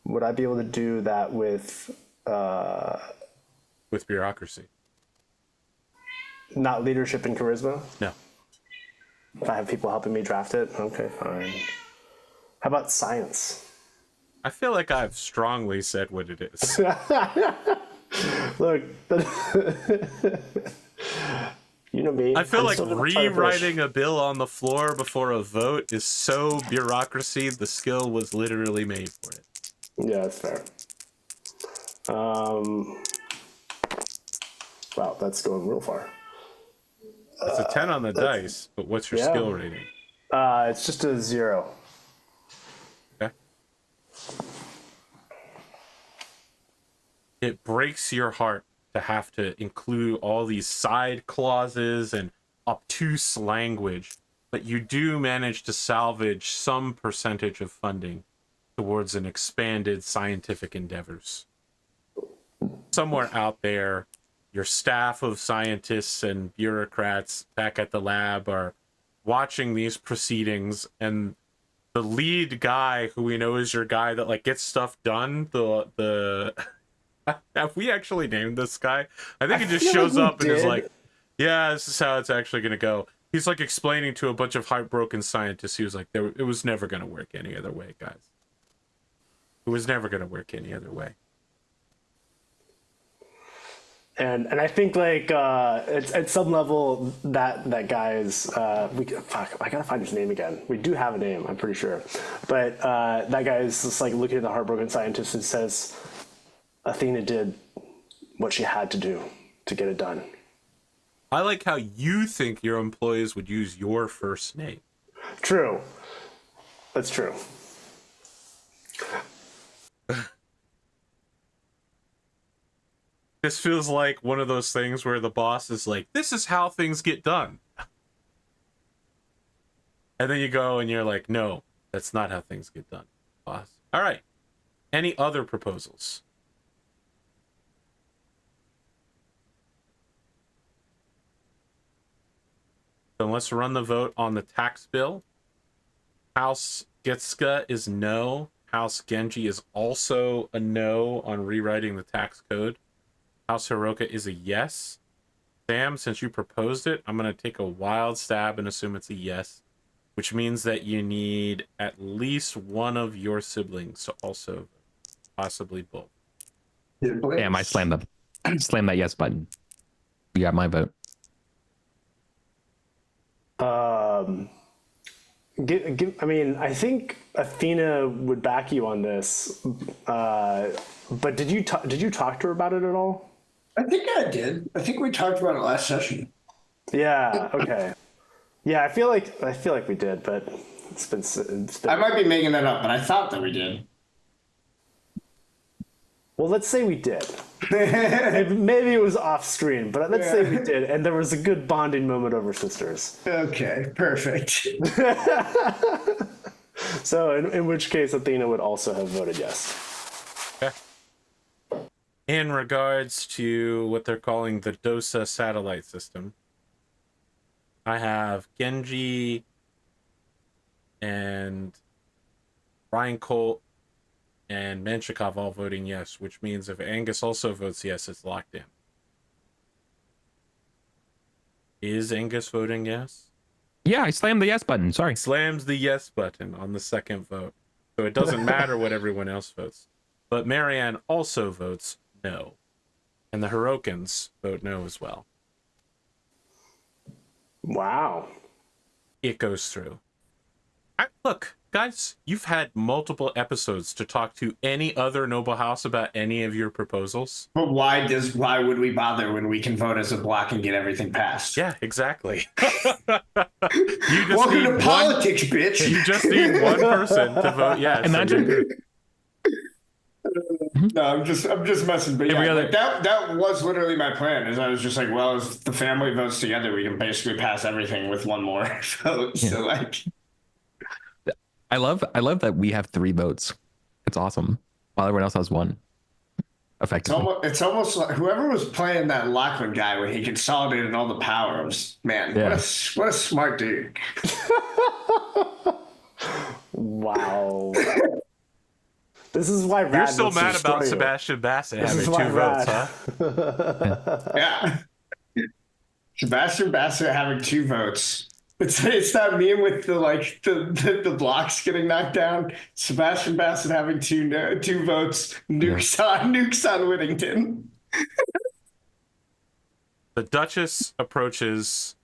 Would I be able to do that with
bureaucracy?
Not leadership and charisma?
No.
If I have people helping me draft it? Okay, fine. How about science?
I feel like I've strongly said what it is.
Look, you know me.
I feel like rewriting a bill on the floor before a vote is so bureaucracy, the skill was literally made for it.
Yeah, that's fair. Wow, that's going real far.
It's a 10 on the dice, but what's your skill rating?
It's just a 0.
Okay. It breaks your heart to have to include all these side clauses and obtuse language, but you do manage to salvage some percentage of funding towards an expanded scientific endeavors. Somewhere out there, your staff of scientists and bureaucrats back at the lab are watching these proceedings, and the lead guy who we know is your guy that like gets stuff done, the have we actually named this guy? I think he just shows up and is like, yeah, this is how it's actually gonna go. He's like explaining to a bunch of heartbroken scientists. He was like, it was never gonna work any other way, guys. It was never gonna work any other way.
And I think like it's at some level that guy's I gotta find his name again. We do have a name, I'm pretty sure, but that guy is just like looking at the heartbroken scientist and says, Athena did what she had to do to get it done.
I like how you think your employees would use your first name.
True, that's true.
This feels like one of those things where the boss is like, this is how things get done. And then you go and you're like, no, that's not how things get done, boss. All right. Any other proposals? Then let's run the vote on the tax bill. House Gitska is no. House Genji is also a no on rewriting the tax code. House Hiroka is a yes. Sam, since you proposed it, I'm going to take a wild stab and assume it's a yes, which means that you need at least one of your siblings to also vote, possibly both.
Damn, I slammed that yes button. You got my vote.
I mean, I think Athena would back you on this, but did you talk to her about it at all?
I think I did. I think we talked about it last session.
Yeah. Okay. Yeah, I feel like we did, but it's been.
I might be making that up, but I thought that we did.
Well, let's say we did. Maybe it was off screen, but let's say we did, and there was a good bonding moment over sisters.
Okay, perfect.
So, in which case, Athena would also have voted yes.
Okay. In regards to what they're calling the DOSA satellite system, I have Genji and Ryan Colt and Menshikov all voting yes, which means if Angus also votes yes, it's locked in. Is Angus voting yes?
Yeah, I slammed the yes button. Sorry.
Slams the yes button on the second vote. So it doesn't matter what everyone else votes. But Marianne also votes no. And the Hirokans vote no as well.
Wow.
It goes through. Look, guys, you've had multiple episodes to talk to any other noble house about any of your proposals.
But why would we bother when we can vote as a block and get everything passed?
Yeah, exactly.
Welcome to politics, bitch.
You just need one person to vote yes.
Imagine.
No, I'm just messing. But yeah, like that was literally my plan. Is I was just like, well, if the family votes together, we can basically pass everything with one more vote. Yeah. So like,
I love that we have 3 votes. It's awesome. While everyone else has 1. Effectively.
It's almost like whoever was playing that Lachlan guy when he consolidated all the power was, man, what a smart dude.
Wow. This is why
you're still mad about Sebastian Bassett having 2 votes, huh?
Yeah. Sebastian Bassett having 2 votes. It's not me with the blocks getting knocked down. Sebastian Bassett having 2 votes. Nukes on Whittington.
The Duchess approaches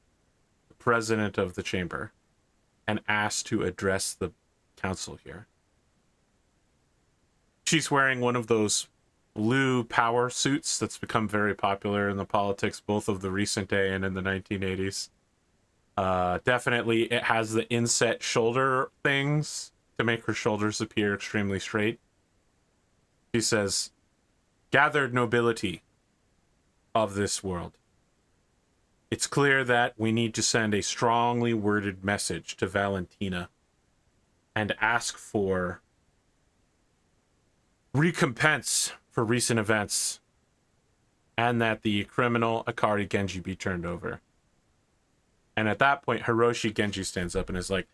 the president of the chamber and asks to address the council here. She's wearing one of those blue power suits that's become very popular in the politics, both of the recent day and in the 1980s. Definitely it has the inset shoulder things to make her shoulders appear extremely straight. She says, "Gathered nobility of this world. It's clear that we need to send a strongly worded message to Valentina and ask for recompense for recent events and that the criminal Akari Genji be turned over." And at that point, Hiroshi Genji stands up and is like,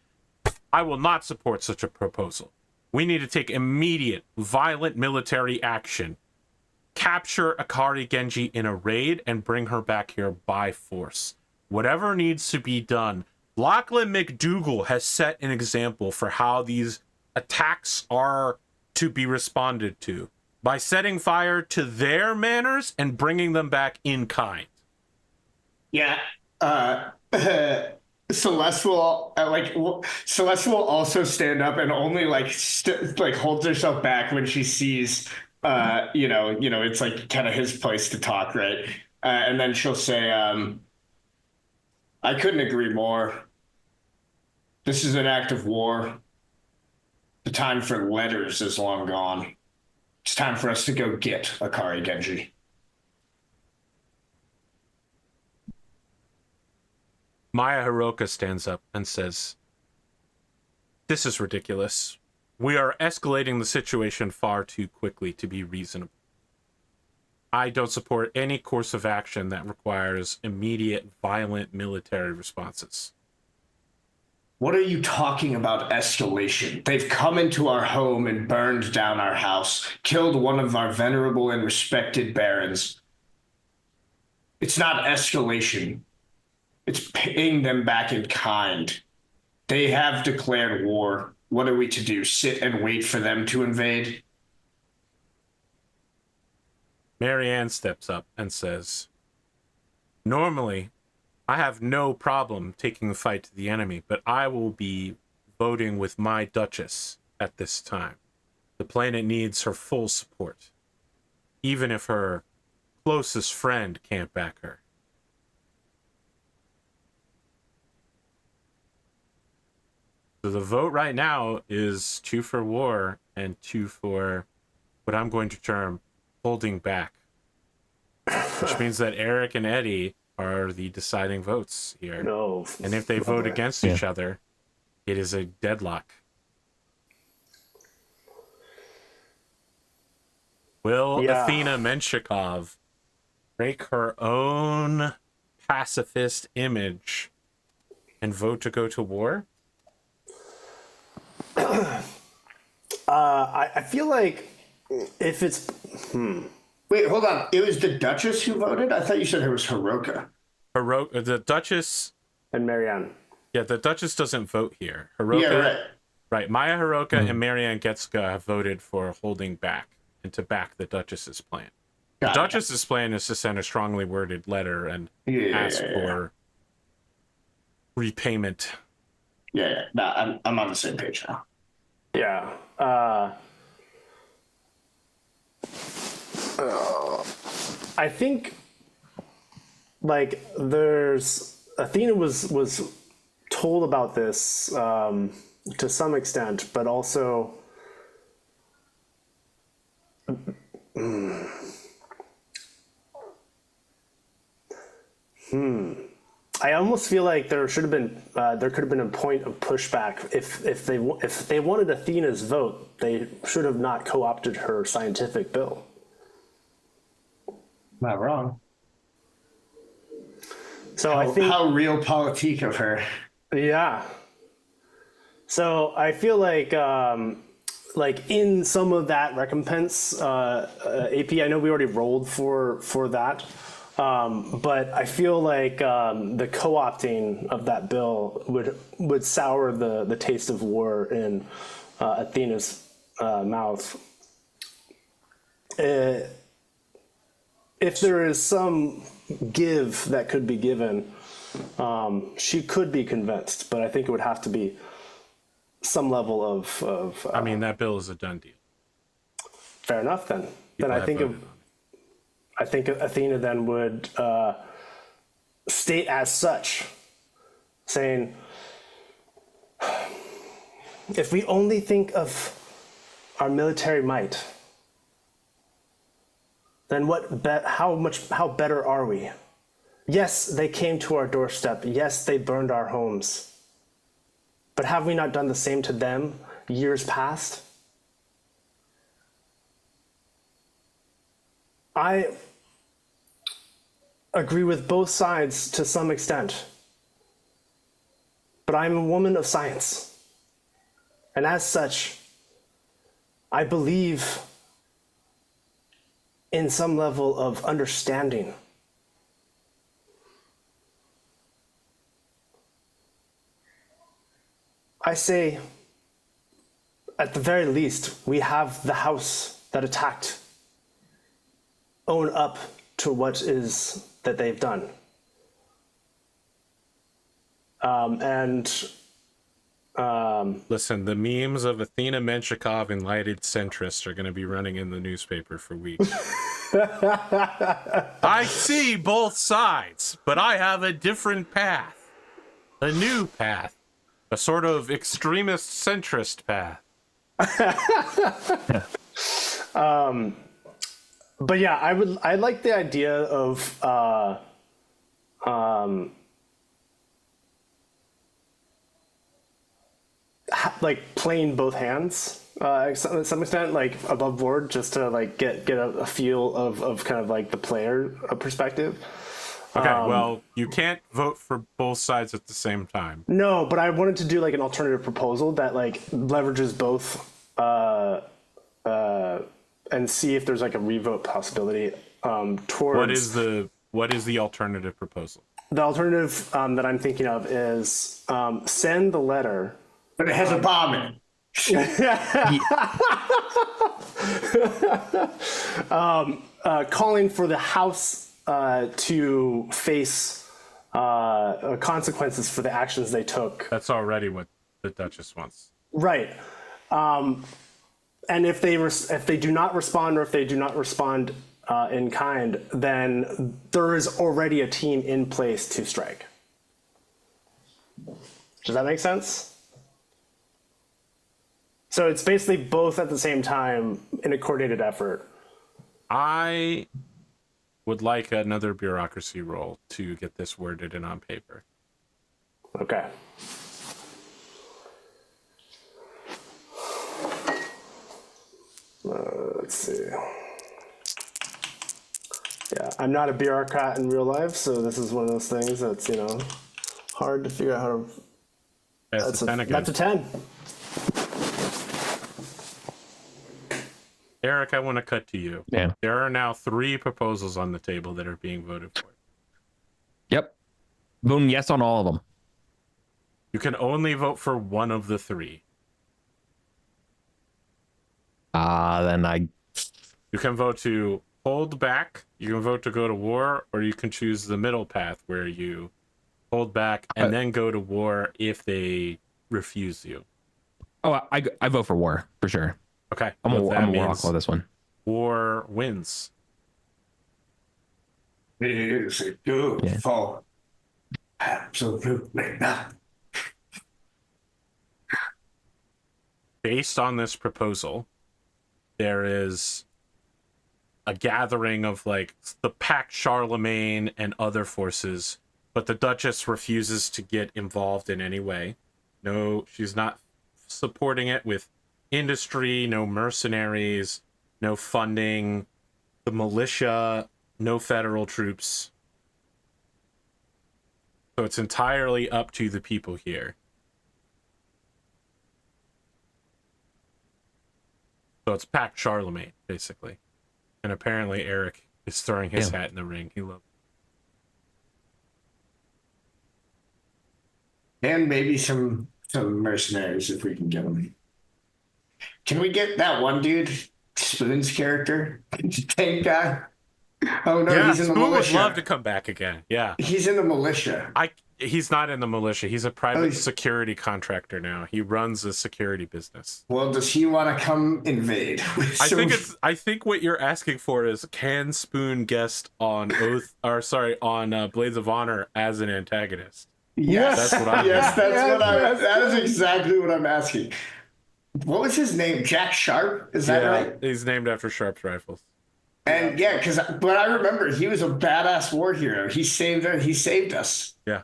I will not support such a proposal. We need to take immediate, violent military action. Capture Akari Genji in a raid and bring her back here by force. Whatever needs to be done. Lachlan McDougall has set an example for how these attacks are to be responded to by setting fire to their manners and bringing them back in kind.
Yeah. Celeste will Celeste will also stand up and only holds herself back when she sees it's like kind of his place to talk, right? And then she'll say, I couldn't agree more. This is an act of war. The time for letters is long gone. It's time for us to go get Akari Genji.
Maya Hiroka stands up and says, "This is ridiculous. We are escalating the situation far too quickly to be reasonable. I don't support any course of action that requires immediate violent military responses."
What are you talking about escalation? They've come into our home and burned down our house, killed one of our venerable and respected barons. It's not escalation. It's paying them back in kind. They have declared war. What are we to do? Sit and wait for them to invade?
Marianne steps up and says, "Normally, I have no problem taking the fight to the enemy, but I will be voting with my Duchess at this time. The planet needs her full support, even if her closest friend can't back her." So the vote right now is 2 for war and 2 for what I'm going to term holding back, which means that Eric and Eddie are the deciding votes here.
No.
And if they vote against each other, it is a deadlock. Will Athena Menshikov break her own pacifist image and vote to go to war?
I feel like if it's
Wait, hold on. It was the Duchess who voted? I thought you said it was Hiroka.
The Duchess
and Marianne.
Yeah, the Duchess doesn't vote here. Hiroka,
Yeah, right.
Right. Maya Hiroka and Marianne Getsuga have voted for holding back and to back the Duchess's plan. The Duchess's plan is to send a strongly worded letter and ask for repayment.
Yeah. No, I'm on the same page now.
Yeah. I think like Athena was told about this to some extent, but also I almost feel like there could have been a point of pushback if they wanted Athena's vote, they should have not co-opted her scientific bill.
Not wrong.
So I think
how realpolitik of her.
Yeah. So I feel like in some of that recompense, AP, I know we already rolled for that. But I feel like the co-opting of that bill would sour the taste of war in Athena's mouth. If there is some give that could be given, she could be convinced, but I think it would have to be some level of
I mean, that bill is a done deal.
Fair enough, then. Then I think Athena then would state as such, saying, if we only think of our military might, then how better are we? Yes, they came to our doorstep. Yes, they burned our homes. But have we not done the same to them years past? I agree with both sides to some extent, but I'm a woman of science. And as such, I believe in some level of understanding. I say, at the very least, we have the house that attacked own up to what is that they've done.
Listen, the memes of Athena Menshikov and lighted centrist are going to be running in the newspaper for weeks. I see both sides, but I have a different path. A new path. A sort of extremist centrist path.
But yeah, I like the idea of like playing both hands to some extent, like above board, just to like get a feel of kind of like the player perspective.
Okay, well, you can't vote for both sides at the same time.
No, but I wanted to do like an alternative proposal that like leverages both and see if there's like a revote possibility towards
what is the alternative proposal?
the alternative that I'm thinking of is send the letter.
But it has a bomb in it.
Calling for the House to face consequences for the actions they took.
That's already what the Duchess wants.
Right. And if they do not respond, or if they do not respond in kind, then there is already a team in place to strike. Does that make sense? So it's basically both at the same time in a coordinated effort.
I would like another bureaucracy roll to get this worded and on paper.
Okay. Let's see. Yeah, I'm not a bureaucrat in real life, so this is one of those things that's, hard to figure out how to...
That's a 10 again.
That's a 10.
Eric, I want to cut to you.
Yeah.
There are now 3 proposals on the table that are being voted for.
Yep. Voting yes on all of them.
You can only vote for one of the 3.
Then
You can vote to hold back, you can vote to go to war, or you can choose the middle path where you hold back and then go to war if they refuse you.
Oh, I vote for war for sure.
Okay.
I'm a
that
warlock on this one.
War wins.
It is a good fall. Absolutely not.
Based on this proposal, there is a gathering of like the Pact Charlemagne and other forces, but the Duchess refuses to get involved in any way. No, she's not supporting it with industry, no mercenaries, no funding, the militia, no federal troops. So it's entirely up to the people here. So it's Pact Charlemagne, basically. And apparently Eric is throwing his hat in the ring. He loves
And maybe some mercenaries if we can get them. Can we get that one dude, Spoon's character, tank guy? Oh no, he's in the
Spoon
militia.
would love to come back again. Yeah.
He's in the militia.
He's not in the militia. He's a private security contractor now. He runs a security business.
Well, does he want to come invade?
I think what you're asking for is, can Spoon guest on Blades of Honor as an antagonist?
Yes,
That's what I'm
that is exactly what I'm asking. What was his name? Jack Sharp? Is that right?
He's named after Sharp's rifles.
And but I remember he was a badass war hero. He saved us.
Yeah.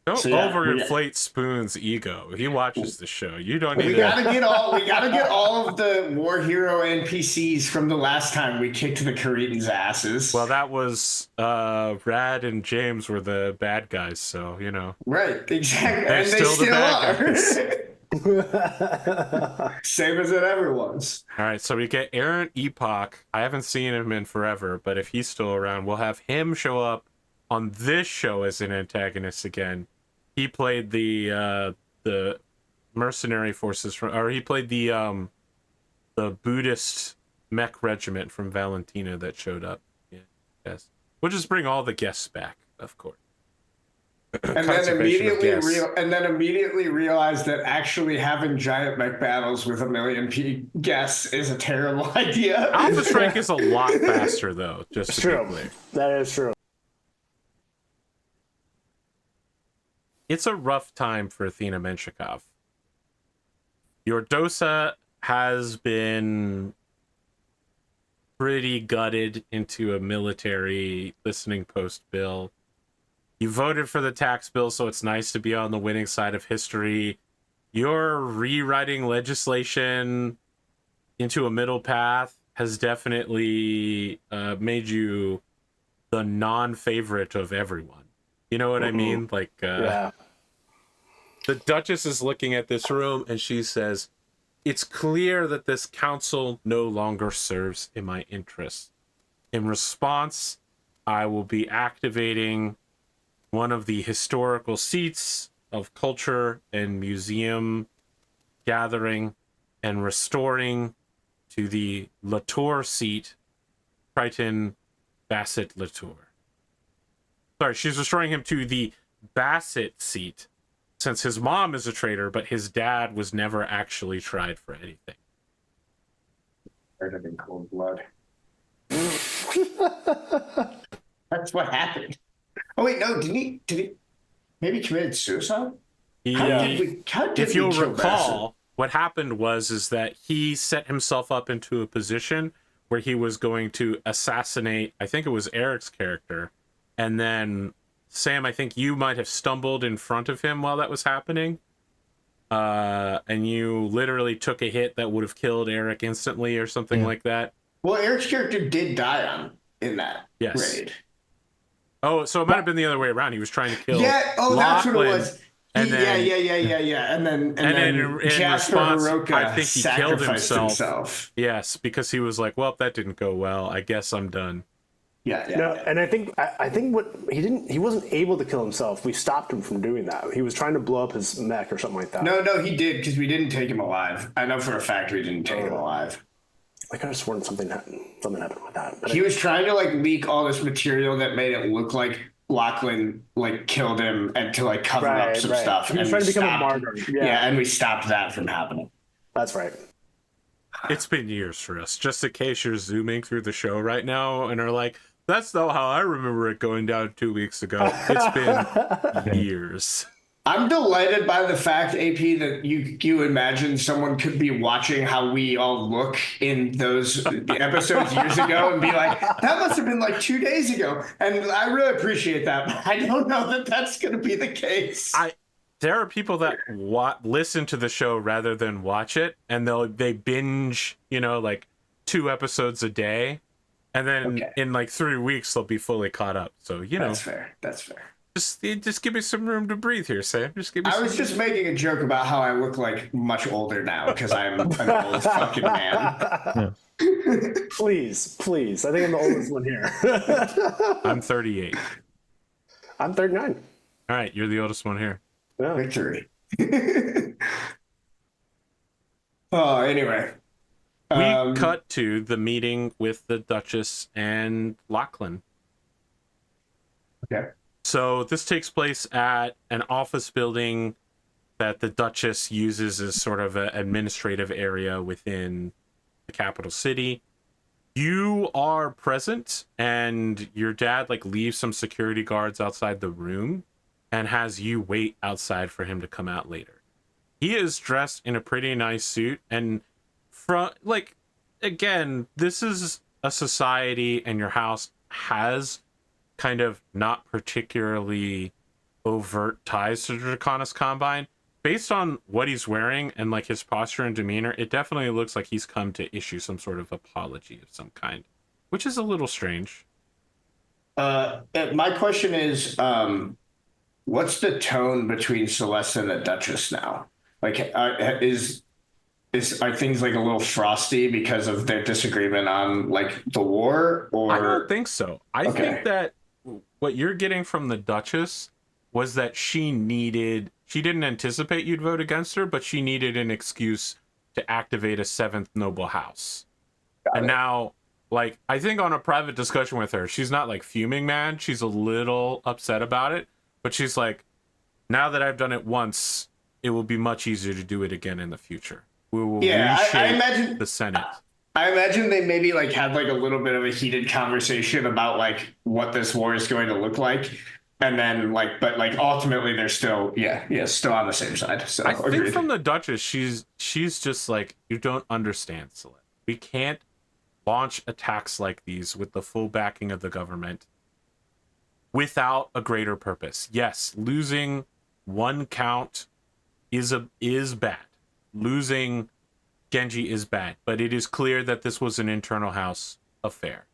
Don't
So, yeah,
overinflate Spoon's ego. He watches the show. You don't need
we gotta get all of the war hero NPCs from the last time we kicked the Karitans' asses.
Well, that was Rad and James were the bad guys, so you know.
Right, exactly.
They're
And they
still the
still
bad
are. Same as it ever was.
All right, so we get Aaron Epoch. I haven't seen him in forever, but if he's still around, we'll have him show up on this show as an antagonist again. He played the mercenary forces from, or he played the Buddhist mech regiment from Valentina that showed up. Yeah, yes. We'll just bring all the guests back, of course.
And then immediately realized that actually having giant mech battles with 1 million guests is a terrible idea.
Alpha Strike is a lot faster, though. Just to be clear,
that is true.
it's a rough time for Athena Menshikov. Your Dosa has been pretty gutted into a military listening post bill. You voted for the tax bill, so it's nice to be on the winning side of history. Your rewriting legislation into a middle path has definitely made you the non-favorite of everyone. You know what I mean? Like,
Yeah.
the Duchess is looking at this room and she says, "It's clear that this council no longer serves in my interests. In response, I will be activating one of the historical seats of culture and museum gathering and restoring to the Latour seat, Triton Bassett Latour." Sorry, she's restoring him to the Bassett seat, since his mom is a traitor, but his dad was never actually tried for anything.
Murdered in cold blood. That's what happened. Oh wait, no, did he maybe committed suicide?
If you'll recall, what happened is that he set himself up into a position where he was going to assassinate, I think it was Eric's character, and then Sam, I think you might have stumbled in front of him while that was happening, and you literally took a hit that would have killed Eric instantly or something like that.
Well, Eric's character did die in that raid.
Oh, so it might have been the other way around. He was trying to kill.
Yeah. Oh, that's what it was.
And then,
yeah. And then
in
Jasper
response,
Hiroka
I think he killed
himself.
Yes, because he was like, "Well, that didn't go well. I guess I'm done."
Yeah.
And I think what he wasn't able to kill himself. We stopped him from doing that. He was trying to blow up his mech or something like that.
No, he did, because we didn't take him alive. I know for a fact we didn't take him alive.
I could have sworn something happened with that. But
he was trying to leak all this material that made it look like Lachlan killed him and to cover up some stuff.
He was trying to become a martyr.
Yeah, and we stopped that from happening.
That's right.
It's been years for us. Just in case you're zooming through the show right now and are like, "That's not how I remember it going down 2 weeks ago." It's been years.
I'm delighted by the fact, AP, that you imagine someone could be watching how we all look in those episodes years ago and be like, "That must have been 2 days ago." And I really appreciate that, but I don't know that that's going to be the case.
There are people that listen to the show rather than watch it, and they binge, 2 episodes a day, and then in 3 weeks they'll be fully caught up. So
That's fair.
Just give me some room to breathe here, Sam.
I was just making a joke about how I look much older now because I'm an old fucking man.
Please. I think I'm the oldest one here.
I'm 38.
I'm 39.
All right, you're the oldest one here.
Yeah.
Victory. Anyway.
We cut to the meeting with the Duchess and Lachlan.
Okay.
So this takes place at an office building that the Duchess uses as sort of an administrative area within the capital city. You are present, and your dad leaves some security guards outside the room and has you wait outside for him to come out later. He is dressed in a pretty nice suit, and again, this is a society, and your house has kind of not particularly overt ties to the Draconis Combine. Based on what he's wearing and like his posture and demeanor, it definitely looks like he's come to issue some sort of apology of some kind, which is a little strange.
My question is, what's the tone between Celeste and the Duchess now? Like, are things like a little frosty because of their disagreement on like the war, or
I don't think so. I
Okay.
think that what you're getting from the Duchess was that she didn't anticipate you'd vote against her, but she needed an excuse to activate a seventh noble house. And now, like, I think on a private discussion with her, she's not like fuming mad. She's a little upset about it, but she's like, now that I've done it once, it will be much easier to do it again in the future. We will reshape
I imagine
the Senate.
I imagine they maybe like had like a little bit of a heated conversation about like what this war is going to look like. And then like, but like ultimately they're still, still on the same side. So
I think
agreed.
from the Duchess, she's just like, you don't understand, Celeste. We can't launch attacks like these with the full backing of the government without a greater purpose. Yes, losing one count is bad. Losing Genji is bad, but it is clear that this was an internal house affair.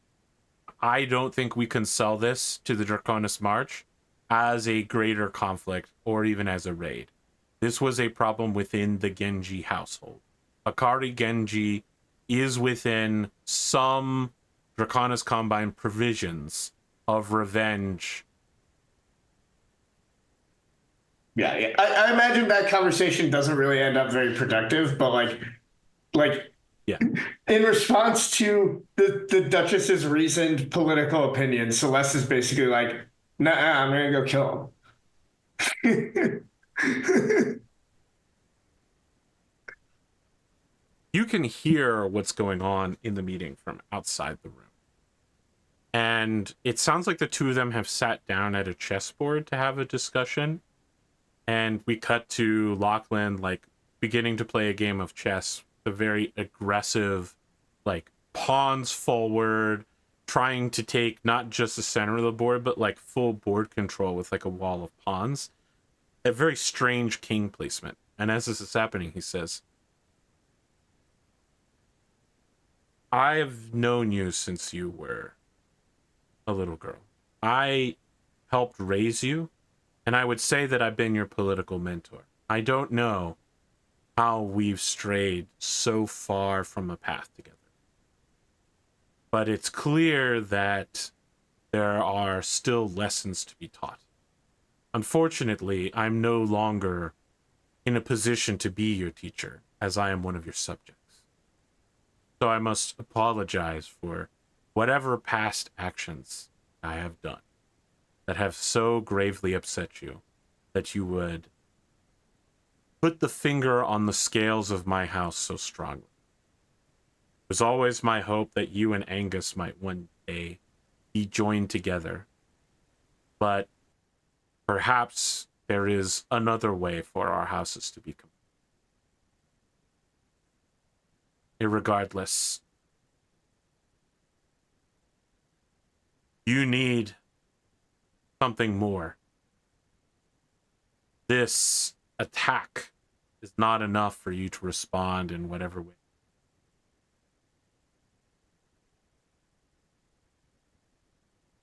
I don't think we can sell this to the Draconis March as a greater conflict or even as a raid. This was a problem within the Genji household. Akari Genji is within some Draconis Combine provisions of revenge.
Yeah. I imagine that conversation doesn't really end up very productive, but like
Yeah.
in response to the Duchess's reasoned political opinion, Celeste is basically like, nah, I'm gonna go kill him.
You can hear what's going on in the meeting from outside the room. And it sounds like the two of them have sat down at a chessboard to have a discussion. And we cut to Lachlan like beginning to play a game of chess, a very aggressive, like pawns forward, trying to take not just the center of the board, but like full board control with like a wall of pawns. A very strange king placement. And as this is happening, he says, I've known you since you were a little girl. I helped raise you, and I would say that I've been your political mentor. I don't know how we've strayed so far from a path together. But it's clear that there are still lessons to be taught. Unfortunately, I'm no longer in a position to be your teacher, as I am one of your subjects. So I must apologize for whatever past actions I have done that have so gravely upset you that you would put the finger on the scales of my house so strongly. It was always my hope that you and Angus might one day be joined together, but perhaps there is another way for our houses to become. Irregardless, you need something more. This attack is not enough for you to respond in whatever way.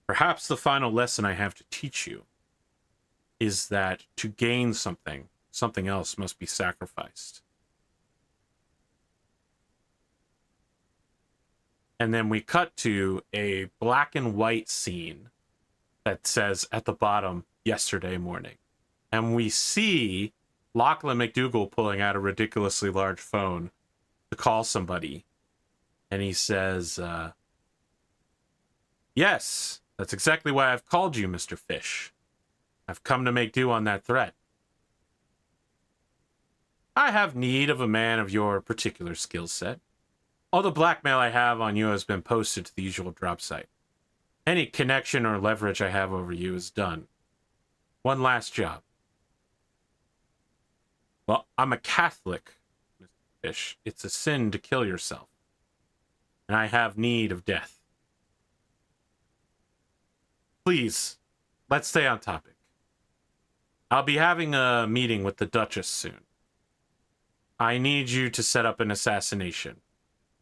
Perhaps the final lesson I have to teach you is that to gain something, something else must be sacrificed. And then we cut to a black and white scene that says at the bottom, yesterday morning. And we see Lachlan McDougall pulling out a ridiculously large phone to call somebody. And he says, yes, that's exactly why I've called you, Mr. Fish. I've come to make do on that threat. I have need of a man of your particular skill set. All the blackmail I have on you has been posted to the usual drop site. Any connection or leverage I have over you is done. One last job. Well, I'm a Catholic, Mr. Fish. It's a sin to kill yourself. And I have need of death. Please, let's stay on topic. I'll be having a meeting with the Duchess soon. I need you to set up an assassination,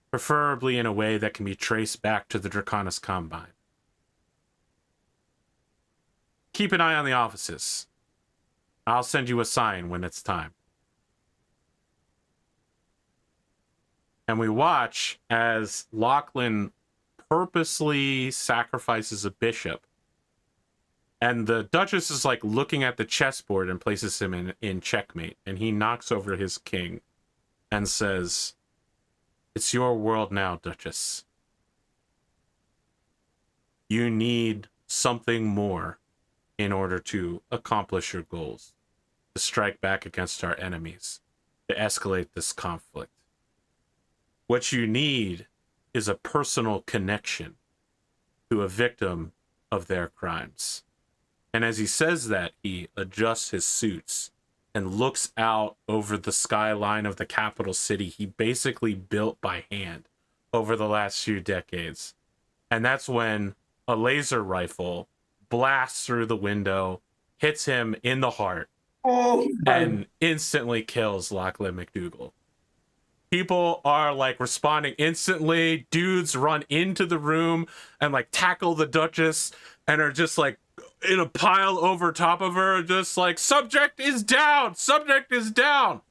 preferably in a way that can be traced back to the Draconis Combine. Keep an eye on the offices. I'll send you a sign when it's time. And we watch as Lachlan purposely sacrifices a bishop. And the Duchess is like looking at the chessboard and places him in checkmate. And he knocks over his king and says, "It's your world now, Duchess. You need something more in order to accomplish your goals, to strike back against our enemies, to escalate this conflict. What you need is a personal connection to a victim of their crimes." And as he says that, he adjusts his suits and looks out over the skyline of the capital city he basically built by hand over the last few decades. And that's when a laser rifle blasts through the window, hits him in the heart, and instantly kills Lachlan McDougall. People are like responding instantly. Dudes run into the room and like tackle the Duchess and are just like in a pile over top of her, just like, "Subject is down! Subject is down!"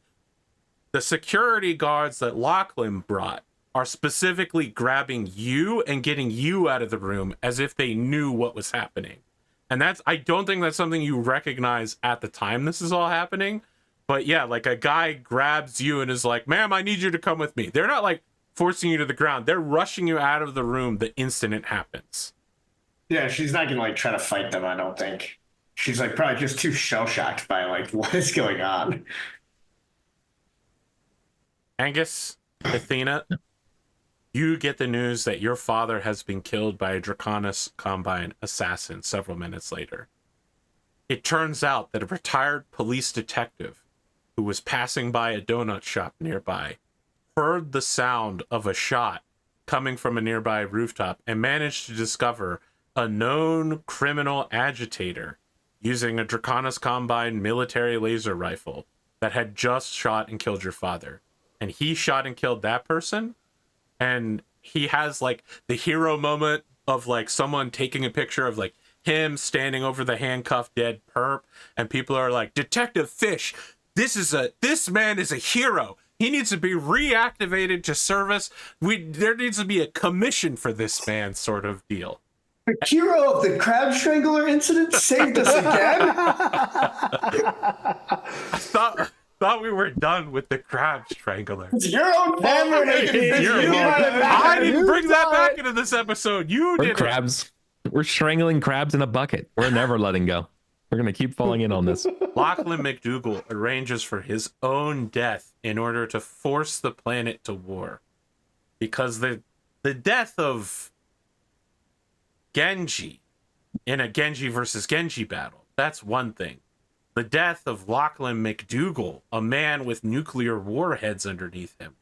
The security guards that Lachlan brought are specifically grabbing you and getting you out of the room as if they knew what was happening. And I don't think that's something you recognize at the time this is all happening. But yeah, like a guy grabs you and is like, "Ma'am, I need you to come with me." They're not like forcing you to the ground. They're rushing you out of the room the instant it happens.
Yeah, she's not gonna like try to fight them, I don't think. She's like probably just too shell-shocked by like what is going on.
Angus, Athena, you get the news that your father has been killed by a Draconis Combine assassin several minutes later. It turns out that a retired police detective who was passing by a donut shop nearby heard the sound of a shot coming from a nearby rooftop and managed to discover a known criminal agitator using a Draconis Combine military laser rifle that had just shot and killed your father. And he shot and killed that person. And he has like the hero moment of like someone taking a picture of like him standing over the handcuffed dead perp. And people are like, "Detective Fish, this man is a hero. He needs to be reactivated to service. There needs to be a commission for this man," sort of deal.
The hero of the crab strangler incident saved us again.
I thought we were done with the crab strangler.
It's your own fault.
I
didn't bring that back into this episode. You
We're
did.
crabs. We're strangling crabs in a bucket. We're never letting go. We're gonna keep falling in on this.
Lachlan McDougall arranges for his own death in order to force the planet to war, because the death of Genji in a Genji versus Genji battle, that's one thing. The death of Lachlan McDougall, a man with nuclear warheads underneath him,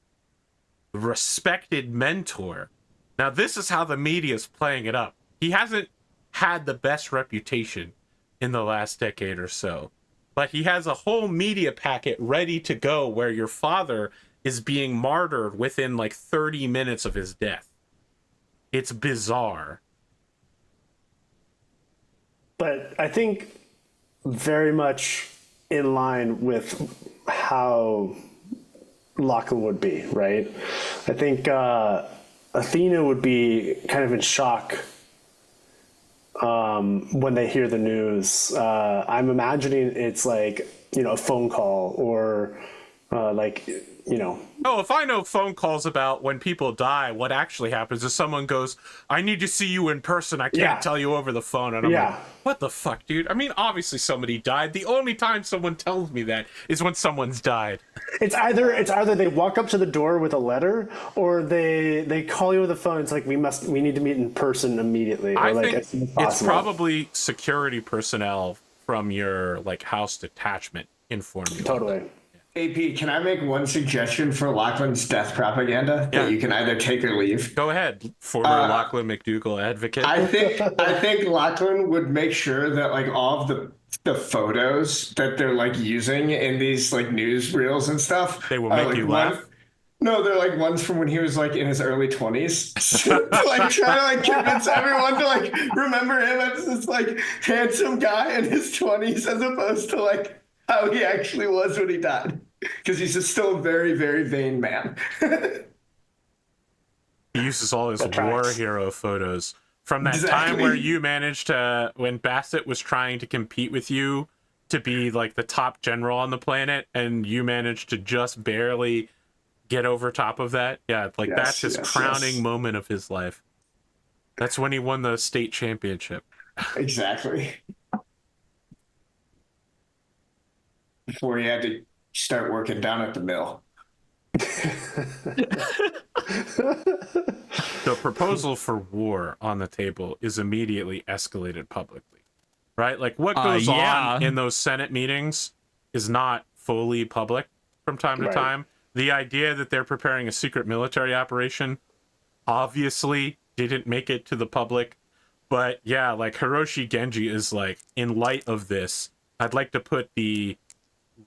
the respected mentor. Now, this is how the media is playing it up. He hasn't had the best reputation in the last decade or so, but he has a whole media packet ready to go where your father is being martyred within like 30 minutes of his death. It's bizarre.
But I think very much in line with how Lachlan would be, right? I think Athena would be kind of in shock when they hear the news. I'm imagining it's like, a phone call or
Oh, if I know phone calls about when people die, what actually happens is someone goes, "I need to see you in person. I can't tell you over the phone." And I'm like, "What the fuck, dude?" I mean, obviously somebody died. The only time someone tells me that is when someone's died.
It's either they walk up to the door with a letter, or they call you with the phone. It's like, we need to meet in person immediately. Or
I
like
think
as soon as
it's
possible.
probably security personnel from your like house detachment inform you.
Totally.
AP, can I make one suggestion for Lachlan's death propaganda
Yeah.
that you can either take or leave?
Go ahead, former Lachlan McDougall advocate.
I think Lachlan would make sure that like all of the photos that they're like using in these like news reels and stuff
They will
are
make
like
you laugh.
No, they're like ones from when he was like in his early 20s. To like try to like convince everyone to like remember him as this like handsome guy in his 20s as opposed to like how he actually was when he died. Because he's just still a very, very vain man.
He uses all his
That
war
tracks.
hero photos from that
Exactly.
time where you managed to, when Bassett was trying to compete with you to be like the top general on the planet, and you managed to just barely get over top of that. Yeah, like
Yes,
that's his
yes,
crowning
yes.
moment of his life. That's when he won the state championship.
Exactly. Before he had to start working down at the mill.
The proposal for war on the table is immediately escalated publicly, right? Like what goes
yeah.
on in those Senate meetings is not fully public from time to
Right.
time. The idea that they're preparing a secret military operation obviously didn't make it to the public. But yeah, like Hiroshi Genji is like, in light of this, I'd like to put the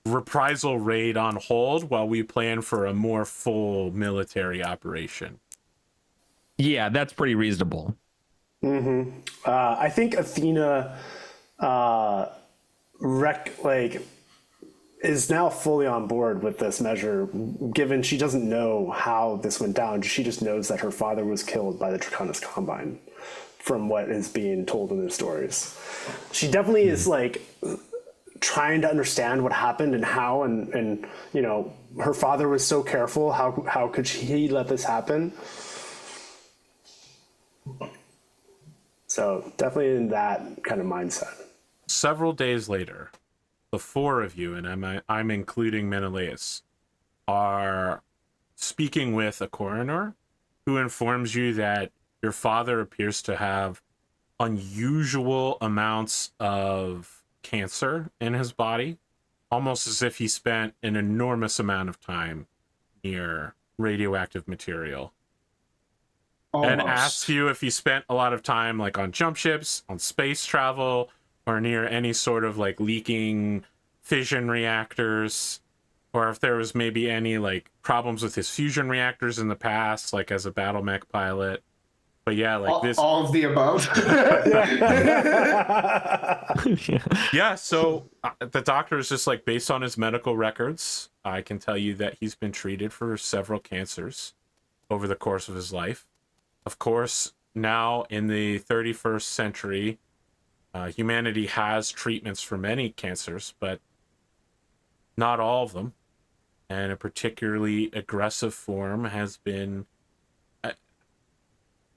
reprisal raid on hold while we plan for a more full military operation.
Yeah, that's pretty reasonable.
I think Athena is now fully on board with this measure, given she doesn't know how this went down. She just knows that her father was killed by the Draconis Combine, from what is being told in the stories. She definitely is like trying to understand what happened and how, and you know, her father was so careful. How could he let this happen? So definitely in that kind of mindset.
Several days later, the four of you, and I'm including Menelaus, are speaking with a coroner who informs you that your father appears to have unusual amounts of cancer in his body, almost as if he spent an enormous amount of time near radioactive material. And asks you if you spent a lot of time like on jump ships, on space travel, or near any sort of like leaking fission reactors, or if there was maybe any like problems with his fusion reactors in the past, like as a Battlemech pilot. But yeah, like this.
All of the above.
Yeah, so the doctor is just like, based on his medical records, I can tell you that he's been treated for several cancers over the course of his life. Of course, now in the 31st century, humanity has treatments for many cancers, but not all of them. And a particularly aggressive form has been...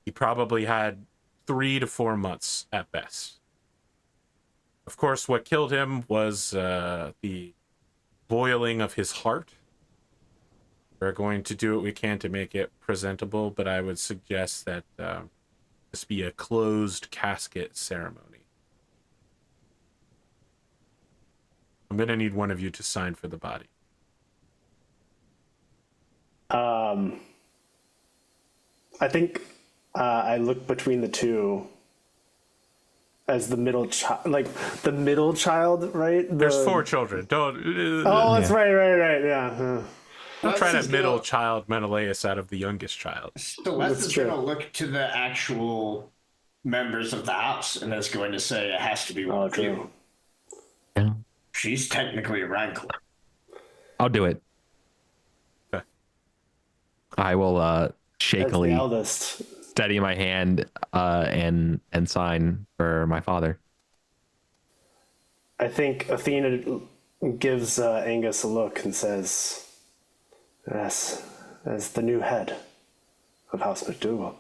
he probably had 3 to 4 months at best. Of course, what killed him was the boiling of his heart. We're going to do what we can to make it presentable, but I would suggest that this be a closed casket ceremony. I'm going to need one of you to sign for the body.
I think I look between the two as the middle child, right?
There's 4 children. Don't
That's right. Yeah.
don't try to middle child Menelaus out of the youngest child.
Celeste is going to look to the actual members of the house and is going to say it has to be one of you.
Yeah.
She's technically a rankler.
I'll do it.
Okay.
I will
As the
shakily
eldest.
steady my hand and sign for my father.
I think Athena gives Angus a look and says, "Yes, as the new head of House McDougall."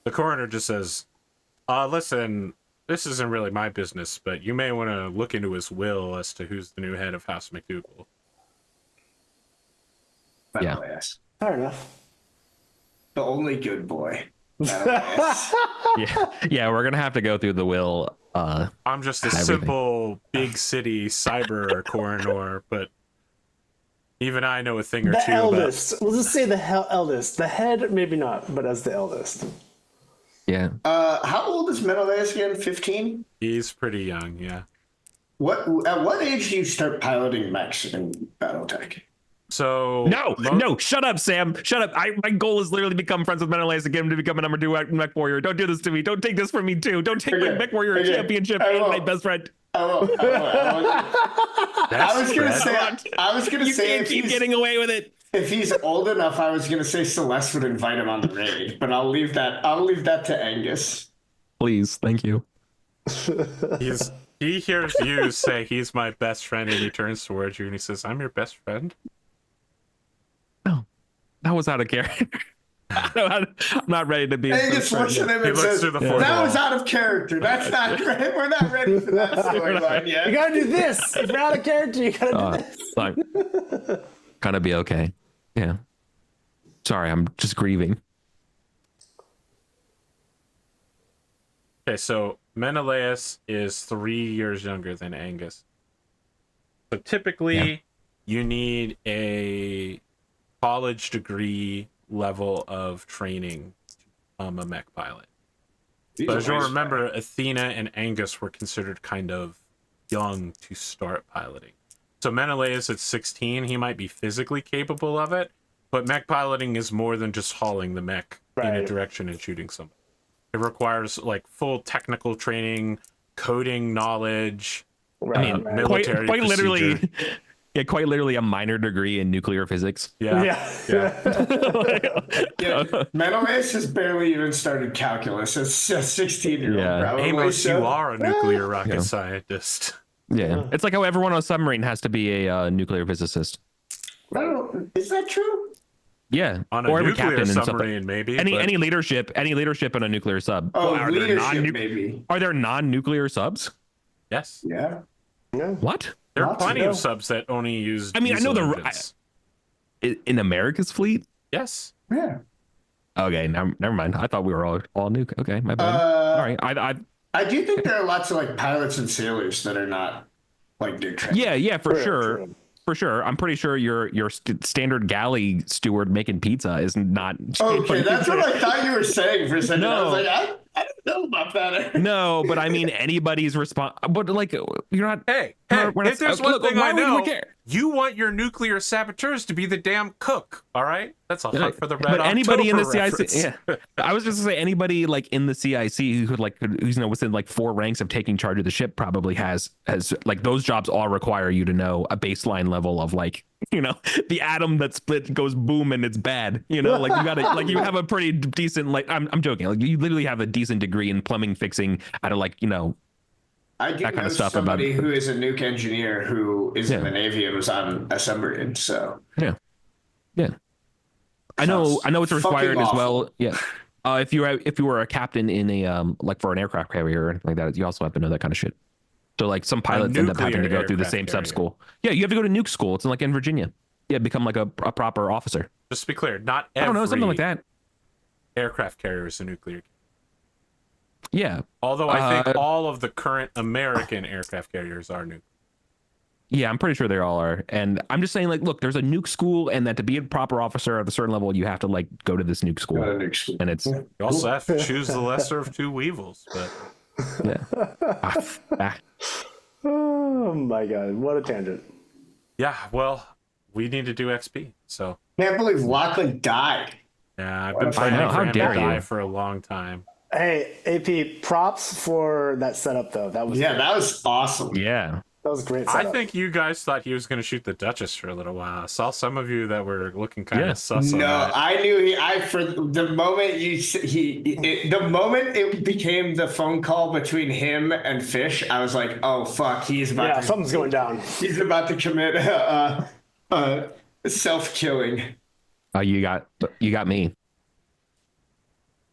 The coroner just says, listen, this isn't really my business, but you may want to look into his will as to who's the new head of House McDougall.
Yeah.
Menelaus.
Fair enough.
The only good boy.
Yeah, we're gonna have to go through the will.
I'm just a
Everything.
simple big city cyber coroner, but even I know a thing or
The
two
eldest. We'll just say the eldest. The head, maybe not, but as the eldest.
Yeah.
How old is Menelaus again? 15?
about. He's pretty young, yeah.
At what age do you start piloting mechs in Battletech?
So
No, shut up, Sam. Shut up. My goal is literally to become friends with Menelaus again to become a number 2 Mechwarrior. Don't do this to me. Don't take this from me too. Don't take my Mechwarrior championship and my best friend.
I was gonna say
You can't keep getting away with it.
if he's old enough, I was gonna say Celeste would invite him on the raid, but I'll leave that to Angus.
Please, thank you.
he hears you say he's my best friend, and he turns towards you and he says, "I'm your best friend."
No, that was out of character. I'm not ready to be.
Angus looks at him
He
and
looks
says,
through the fourth
"That
wall.
was out of character. That's not right. We're not ready for that storyline
You
yet."
gotta do this. If you're out of character, you gotta do this.
Like, gonna be okay. Yeah. Sorry, I'm just grieving.
Okay, so Menelaus is 3 years younger than Angus. So typically, you need a college degree level of training to become a mech pilot. But as you'll remember, Athena and Angus were considered kind of young to start piloting. So Menelaus at 16, he might be physically capable of it, but mech piloting is more than just hauling the mech in a direction and shooting somebody. It requires like full technical training, coding knowledge.
I mean,
military
quite literally,
procedure.
yeah, quite literally a minor degree in nuclear physics.
Yeah.
Menelaus has barely even started calculus as a 16-year-old.
Yeah.
Probably,
Amos,
so.
you are a nuclear rocket scientist.
Yeah, it's like how everyone on a submarine has to be a nuclear physicist.
Is that true?
Yeah,
On a
or every
nuclear
captain in something.
submarine, maybe. but
Any leadership on a nuclear sub.
Oh,
Are there
leadership, maybe.
Are there non-nuclear subs?
Yes.
Yeah.
What?
There are
Lots
plenty
of
of subs that only use
I mean, I know
diesel
the
engines.
in America's fleet.
Yes.
Yeah.
Okay, never mind. I thought we were all nuke. Okay, my bad. All right,
I do think there are lots of like pilots and sailors that are not like nuke trained.
yeah, for sure. For sure, I'm pretty sure your standard galley steward making pizza is not.
Okay, that's what I thought you were saying for a second. I
No.
was like, I don't know about that.
No, but I mean anybody's response. But like, you're not.
Hey,
we're not-
if there's
look,
one thing
why
I
would we
know,
care?
you want your nuclear saboteurs to be the damn cook, all right? That's a hunt for the red
But anybody in the
October
CIC,
reference.
yeah. I was just gonna say anybody like in the CIC who who's within like 4 ranks of taking charge of the ship probably has like those jobs all require you to know a baseline level of like the atom that split goes boom and it's bad. Like you gotta like you have a pretty decent like I'm joking like you literally have a decent degree in plumbing fixing out of like
I do
that kind
know
of stuff
somebody
about-
who is a nuke engineer who is in the Navy and was on a submarine. So
yeah. I know it's required
fucking
as well.
awful.
Yeah. If you were a captain in a like for an aircraft carrier or anything like that, you also have to know that kind of shit. So like some pilots end up having to
nuclear
go through the
aircraft
same sub
carrier.
school. Yeah, you have to go to nuke school. It's like in Virginia. Yeah, become like a proper officer.
Just to be clear, not every
I don't know, something like that.
aircraft carrier is a nuclear.
Yeah.
Although I think all of the current American aircraft carriers are nuclear.
Yeah, I'm pretty sure they all are. And I'm just saying, like, look, there's a nuke school, and that to be a proper officer at a certain level, you have to like go to this nuke school. And it's
You also have to choose the lesser of two evils, but
yeah.
Oh my god, what a tangent.
yeah, well, we need to do XP. So
can't believe Lachlan died.
yeah, I've been
I
planning
know,
for
how
him to
dare
die
you.
for a long time.
Hey, AP, props for that setup though. That was
That was awesome.
Yeah.
that was a great
I
setup.
think you guys thought he was going to shoot the Duchess for a little while. I saw some of you that were looking kind of sus on
No,
that.
I knew for the moment the moment it became the phone call between him and Fish, I was like, oh fuck, he's about
something's going down.
he's about to commit self-killing.
Oh, you got me.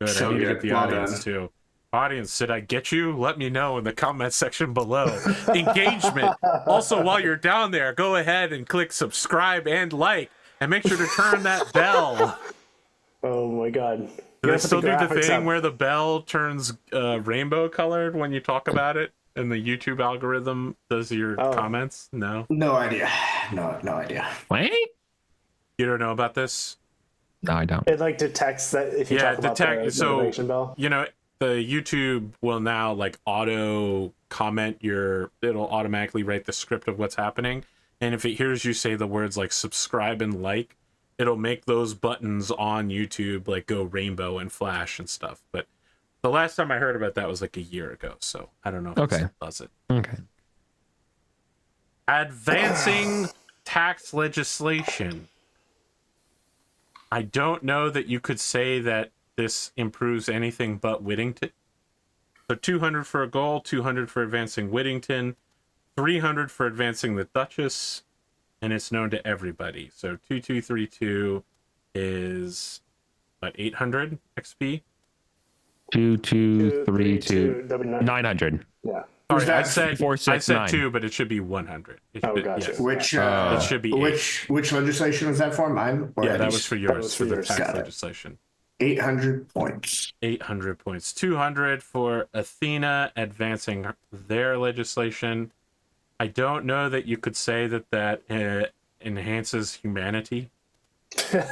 Good,
So
I need to
good.
get the
Well
audience
done.
too. Audience, did I get you? Let me know in the comment section below. Engagement. Also, while you're down there, go ahead and click subscribe and like, and make sure to turn that bell.
Oh my god.
Do
gotta
they
put
still
the
do the
graphics
thing
up.
where the bell turns rainbow colored when you talk about it, and the YouTube algorithm does your comments? No,
No idea. No idea.
Wait.
you don't know about this.
No, I don't.
It like detects that if you talk about the notification bell.
You know, the YouTube will now like auto comment it'll automatically write the script of what's happening, and if it hears you say the words like subscribe and like, it'll make those buttons on YouTube like go rainbow and flash and stuff. But the last time I heard about that was like a year ago, so I don't know if it still does it.
Okay.
Advancing tax legislation. I don't know that you could say that this improves anything but Whittington. So 200 for a goal, 200 for advancing Whittington, 300 for advancing the Duchess, and it's known to everybody. So 2232 is what, 800 XP?
2232 900.
Yeah.
Sorry, I said
469.
2, but it should be 100.
Gotcha.
Yes.
Which
It should be
which legislation was that for? Mine? Or
yeah, that
Eddie's?
was for yours, for the
yours.
tax
Got it.
legislation.
800 points.
800 points. 200 for Athena advancing their legislation. I don't know that you could say that enhances humanity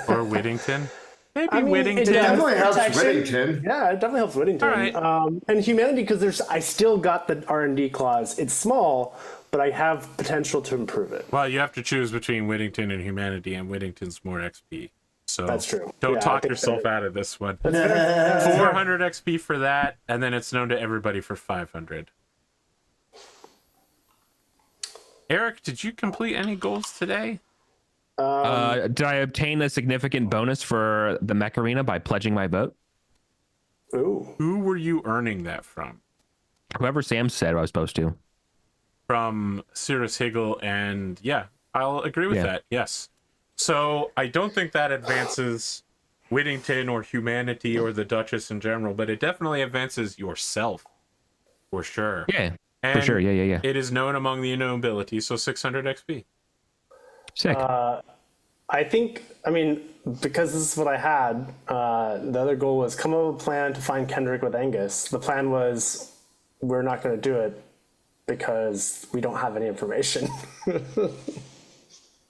or Whittington. Maybe
I mean,
Whittington.
it
definitely helps
protection.
Whittington.
Yeah, it definitely helps Whittington.
All right.
And humanity, because I still got the R&D clause. It's small, but I have potential to improve it.
Well, you have to choose between Whittington and humanity, and Whittington's more XP. So
That's true.
Don't
Yeah, I
talk
think
yourself
that-
out of this one.
400.
400 XP for that, and then it's known to everybody for 500. Eric, did you complete any goals today?
Did I obtain a significant bonus for the mech arena by pledging my vote?
Ooh.
Who were you earning that from?
Whoever Sam said I was supposed to.
From Cirrus Higgle, and yeah, I'll agree with that. Yes. So I don't think that advances Whittington or humanity or the Duchess in general, but it definitely advances yourself for sure.
Yeah,
And
for sure. Yeah.
it is known among the nobility, so 600 XP.
Sick.
I think, because this is what I had, the other goal was come up with a plan to find Kendrick with Angus. The plan was we're not going to do it because we don't have any information.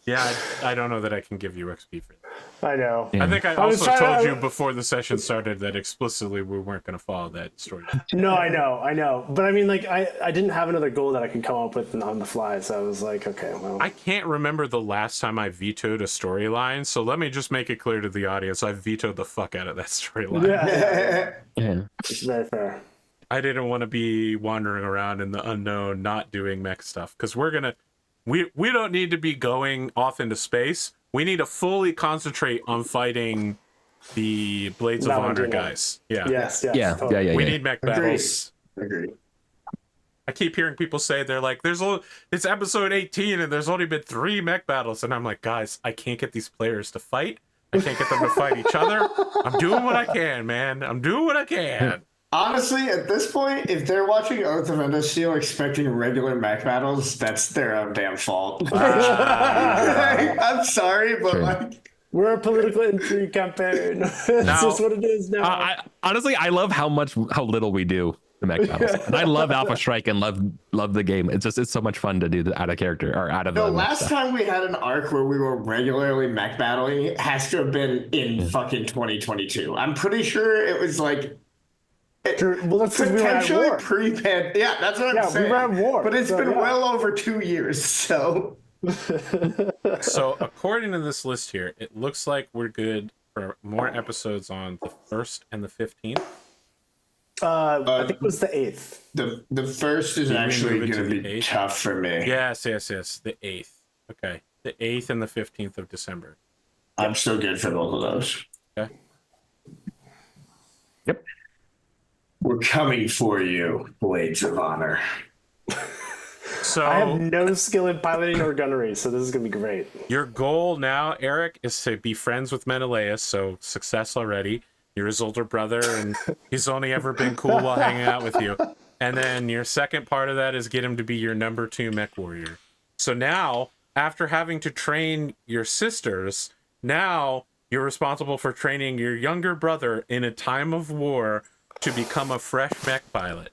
Yeah, I don't know that I can give you XP for that.
I know.
Yeah.
I think I
was
also
trying
told
to-
you before the session started that explicitly we weren't going to follow that story.
No, I know. But I didn't have another goal that I could come up with on the fly, so I was like, okay, well.
I can't remember the last time I vetoed a storyline, so let me just make it clear to the audience I vetoed the fuck out of that storyline.
Yeah.
It's very fair.
I didn't want to be wandering around in the unknown, not doing mech stuff, because we don't need to be going off into space. We need to fully concentrate on fighting the Blades of Honor
Valentino.
guys. Yeah.
Yes.
Yeah.
Totally.
Yeah.
We need mech battles.
Agreed.
I keep hearing people say they're like, it's episode 18 and there's only been 3 mech battles, and I'm like, guys, I can't get these players to fight. I can't get them to fight each other. I'm doing what I can, man. I'm doing what I can.
Honestly, at this point, if they're watching Oath of Endosteel expecting regular mech battles, that's their own damn fault. I'm sorry, but
True.
like,
We're a political intrigue campaign. It's just what it is now.
Honestly, I love how little we do the mech battles, and I love Alpha Strike and love the game. It's so much fun to do the out of character or out of
the
mech
last
stuff.
time we had an arc where we were regularly mech battling has to have been in fucking 2022. I'm pretty sure it was like
True. Well, that's because we were at
potentially
war.
pre-pan. Yeah, that's what I'm
we
saying.
were at war,
but it's
so,
been
yeah.
well over 2 years. So
So, according to this list here, it looks like we're good for more episodes on the 1st and the 15th.
I think it was the 8th.
the first is
we
actually
move it
going
to
to
the
be
8th?
tough for me.
Yes, the 8th. Okay. The 8th and the 15th of December.
I'm still good for both of those.
Okay.
Yep.
We're coming for you, Blades of Honor.
So,
I have no skill in piloting or gunnery, so this is going to be great.
your goal now, Eric, is to be friends with Menelaus, so success already. You're his older brother, and he's only ever been cool while hanging out with you. And then your second part of that is get him to be your number 2 mech warrior. So now, after having to train your sisters, now You're responsible for training your younger brother in a time of war to become a fresh mech pilot.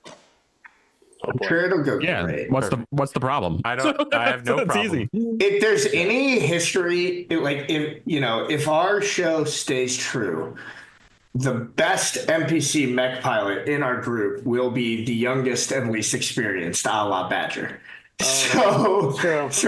I'm sure it'll go
Yeah.
great.
What's the problem?
I have no
It's
problem.
easy.
If there's any history, like if our show stays true, the best NPC mech pilot in our group will be the youngest and least experienced, a la Badger. So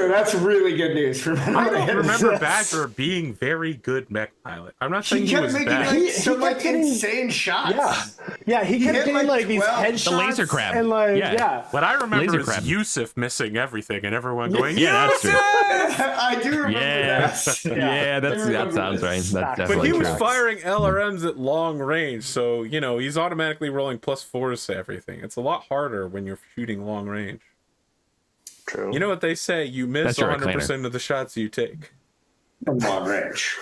that's really good news for me.
I don't remember Badger being very good mech pilot. I'm not saying
He
he
kept
was
making
bad.
some
kept getting-
insane shots.
Yeah, he kept
hit,
getting
like,
these
12.
headshots.
The laser crab.
And
Yeah.
What I remember
Laser
is
crab.
Yusuf missing everything and everyone going,
Yeah, that's true.
I do remember
Yeah.
that.
Yeah, that
remember
sounds right.
this.
That's
But
But
definitely
he was
true.
firing LRMs at long range, so, he's automatically rolling +4s to everything. It's a lot harder when you're shooting long range.
True.
You know what they say? You miss
That's your
100% of the shots you take.
From long range.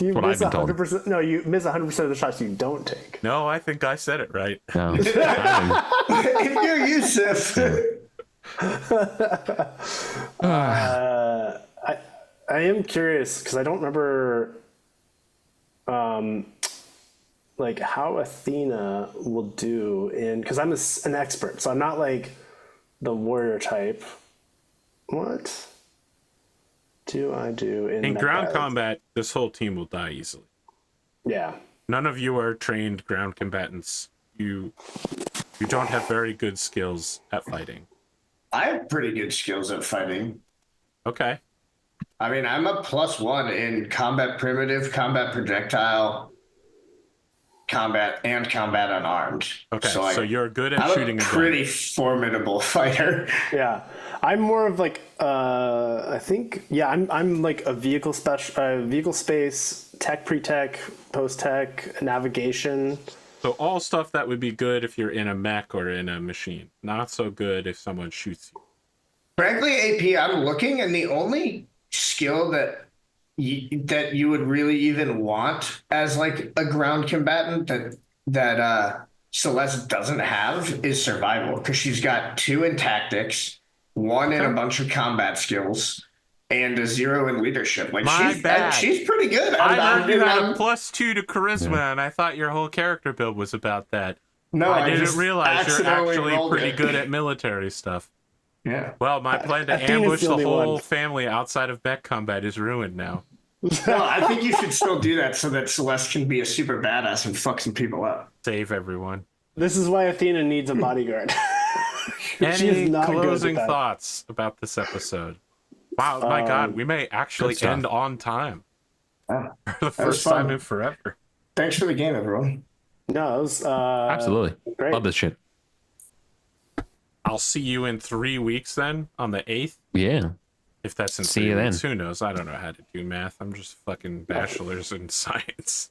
You
what
miss
I've been told.
100%. No, you miss 100% of the shots you don't take.
No, I think I said it right.
No.
If you're Yusuf.
I am curious because I don't remember, like how Athena will do because I'm an expert, so I'm not like the warrior type. What do I do
In
mech
ground
battle?
combat, this whole team will die easily.
Yeah.
None of you are trained ground combatants. You don't have very good skills at fighting.
I have pretty good skills at fighting.
Okay.
I mean, I'm a +1 in combat primitive, combat projectile, combat unarmed.
Okay, so,
like,
you're good at
I'm
shooting
a
a gun.
pretty formidable fighter.
Yeah, I'm more of like I think I'm like a vehicle space, tech, pre-tech, post-tech, navigation.
So all stuff that would be good if you're in a mech or in a machine. Not so good if someone shoots you.
Frankly, AP, I'm looking, and the only skill that you would really even want as like a ground combatant that Celeste doesn't have is survival, because she's got 2 in tactics, 1 in a bunch of combat skills, and a 0 in leadership. Like
My bad.
she's pretty good.
I heard you had a
I'm-
+2 to charisma, and I thought your whole character build was about that.
No,
I didn't
just
realize you're
accidentally
actually
rolled
pretty
it.
good at military stuff.
Yeah.
Well, my plan to
Athena's
ambush
the
the
only
whole
one.
family outside of mech combat is ruined now.
No, I think you should still do that so that Celeste can be a super badass and fuck some people up.
Save everyone.
This is why Athena needs a bodyguard. She is
Any
not good with
closing
that.
thoughts about this episode? Wow, my God, we may actually
stuff.
end on time
Yeah.
for the
was
first
fun.
time in forever.
Thanks for the game, everyone.
No, it was
Absolutely.
great.
Love this shit.
I'll see you in 3 weeks then on the 8th.
Yeah.
If that's in
See
3
you then.
weeks, who knows? I don't know how to do math. I'm just fucking bachelor's in science.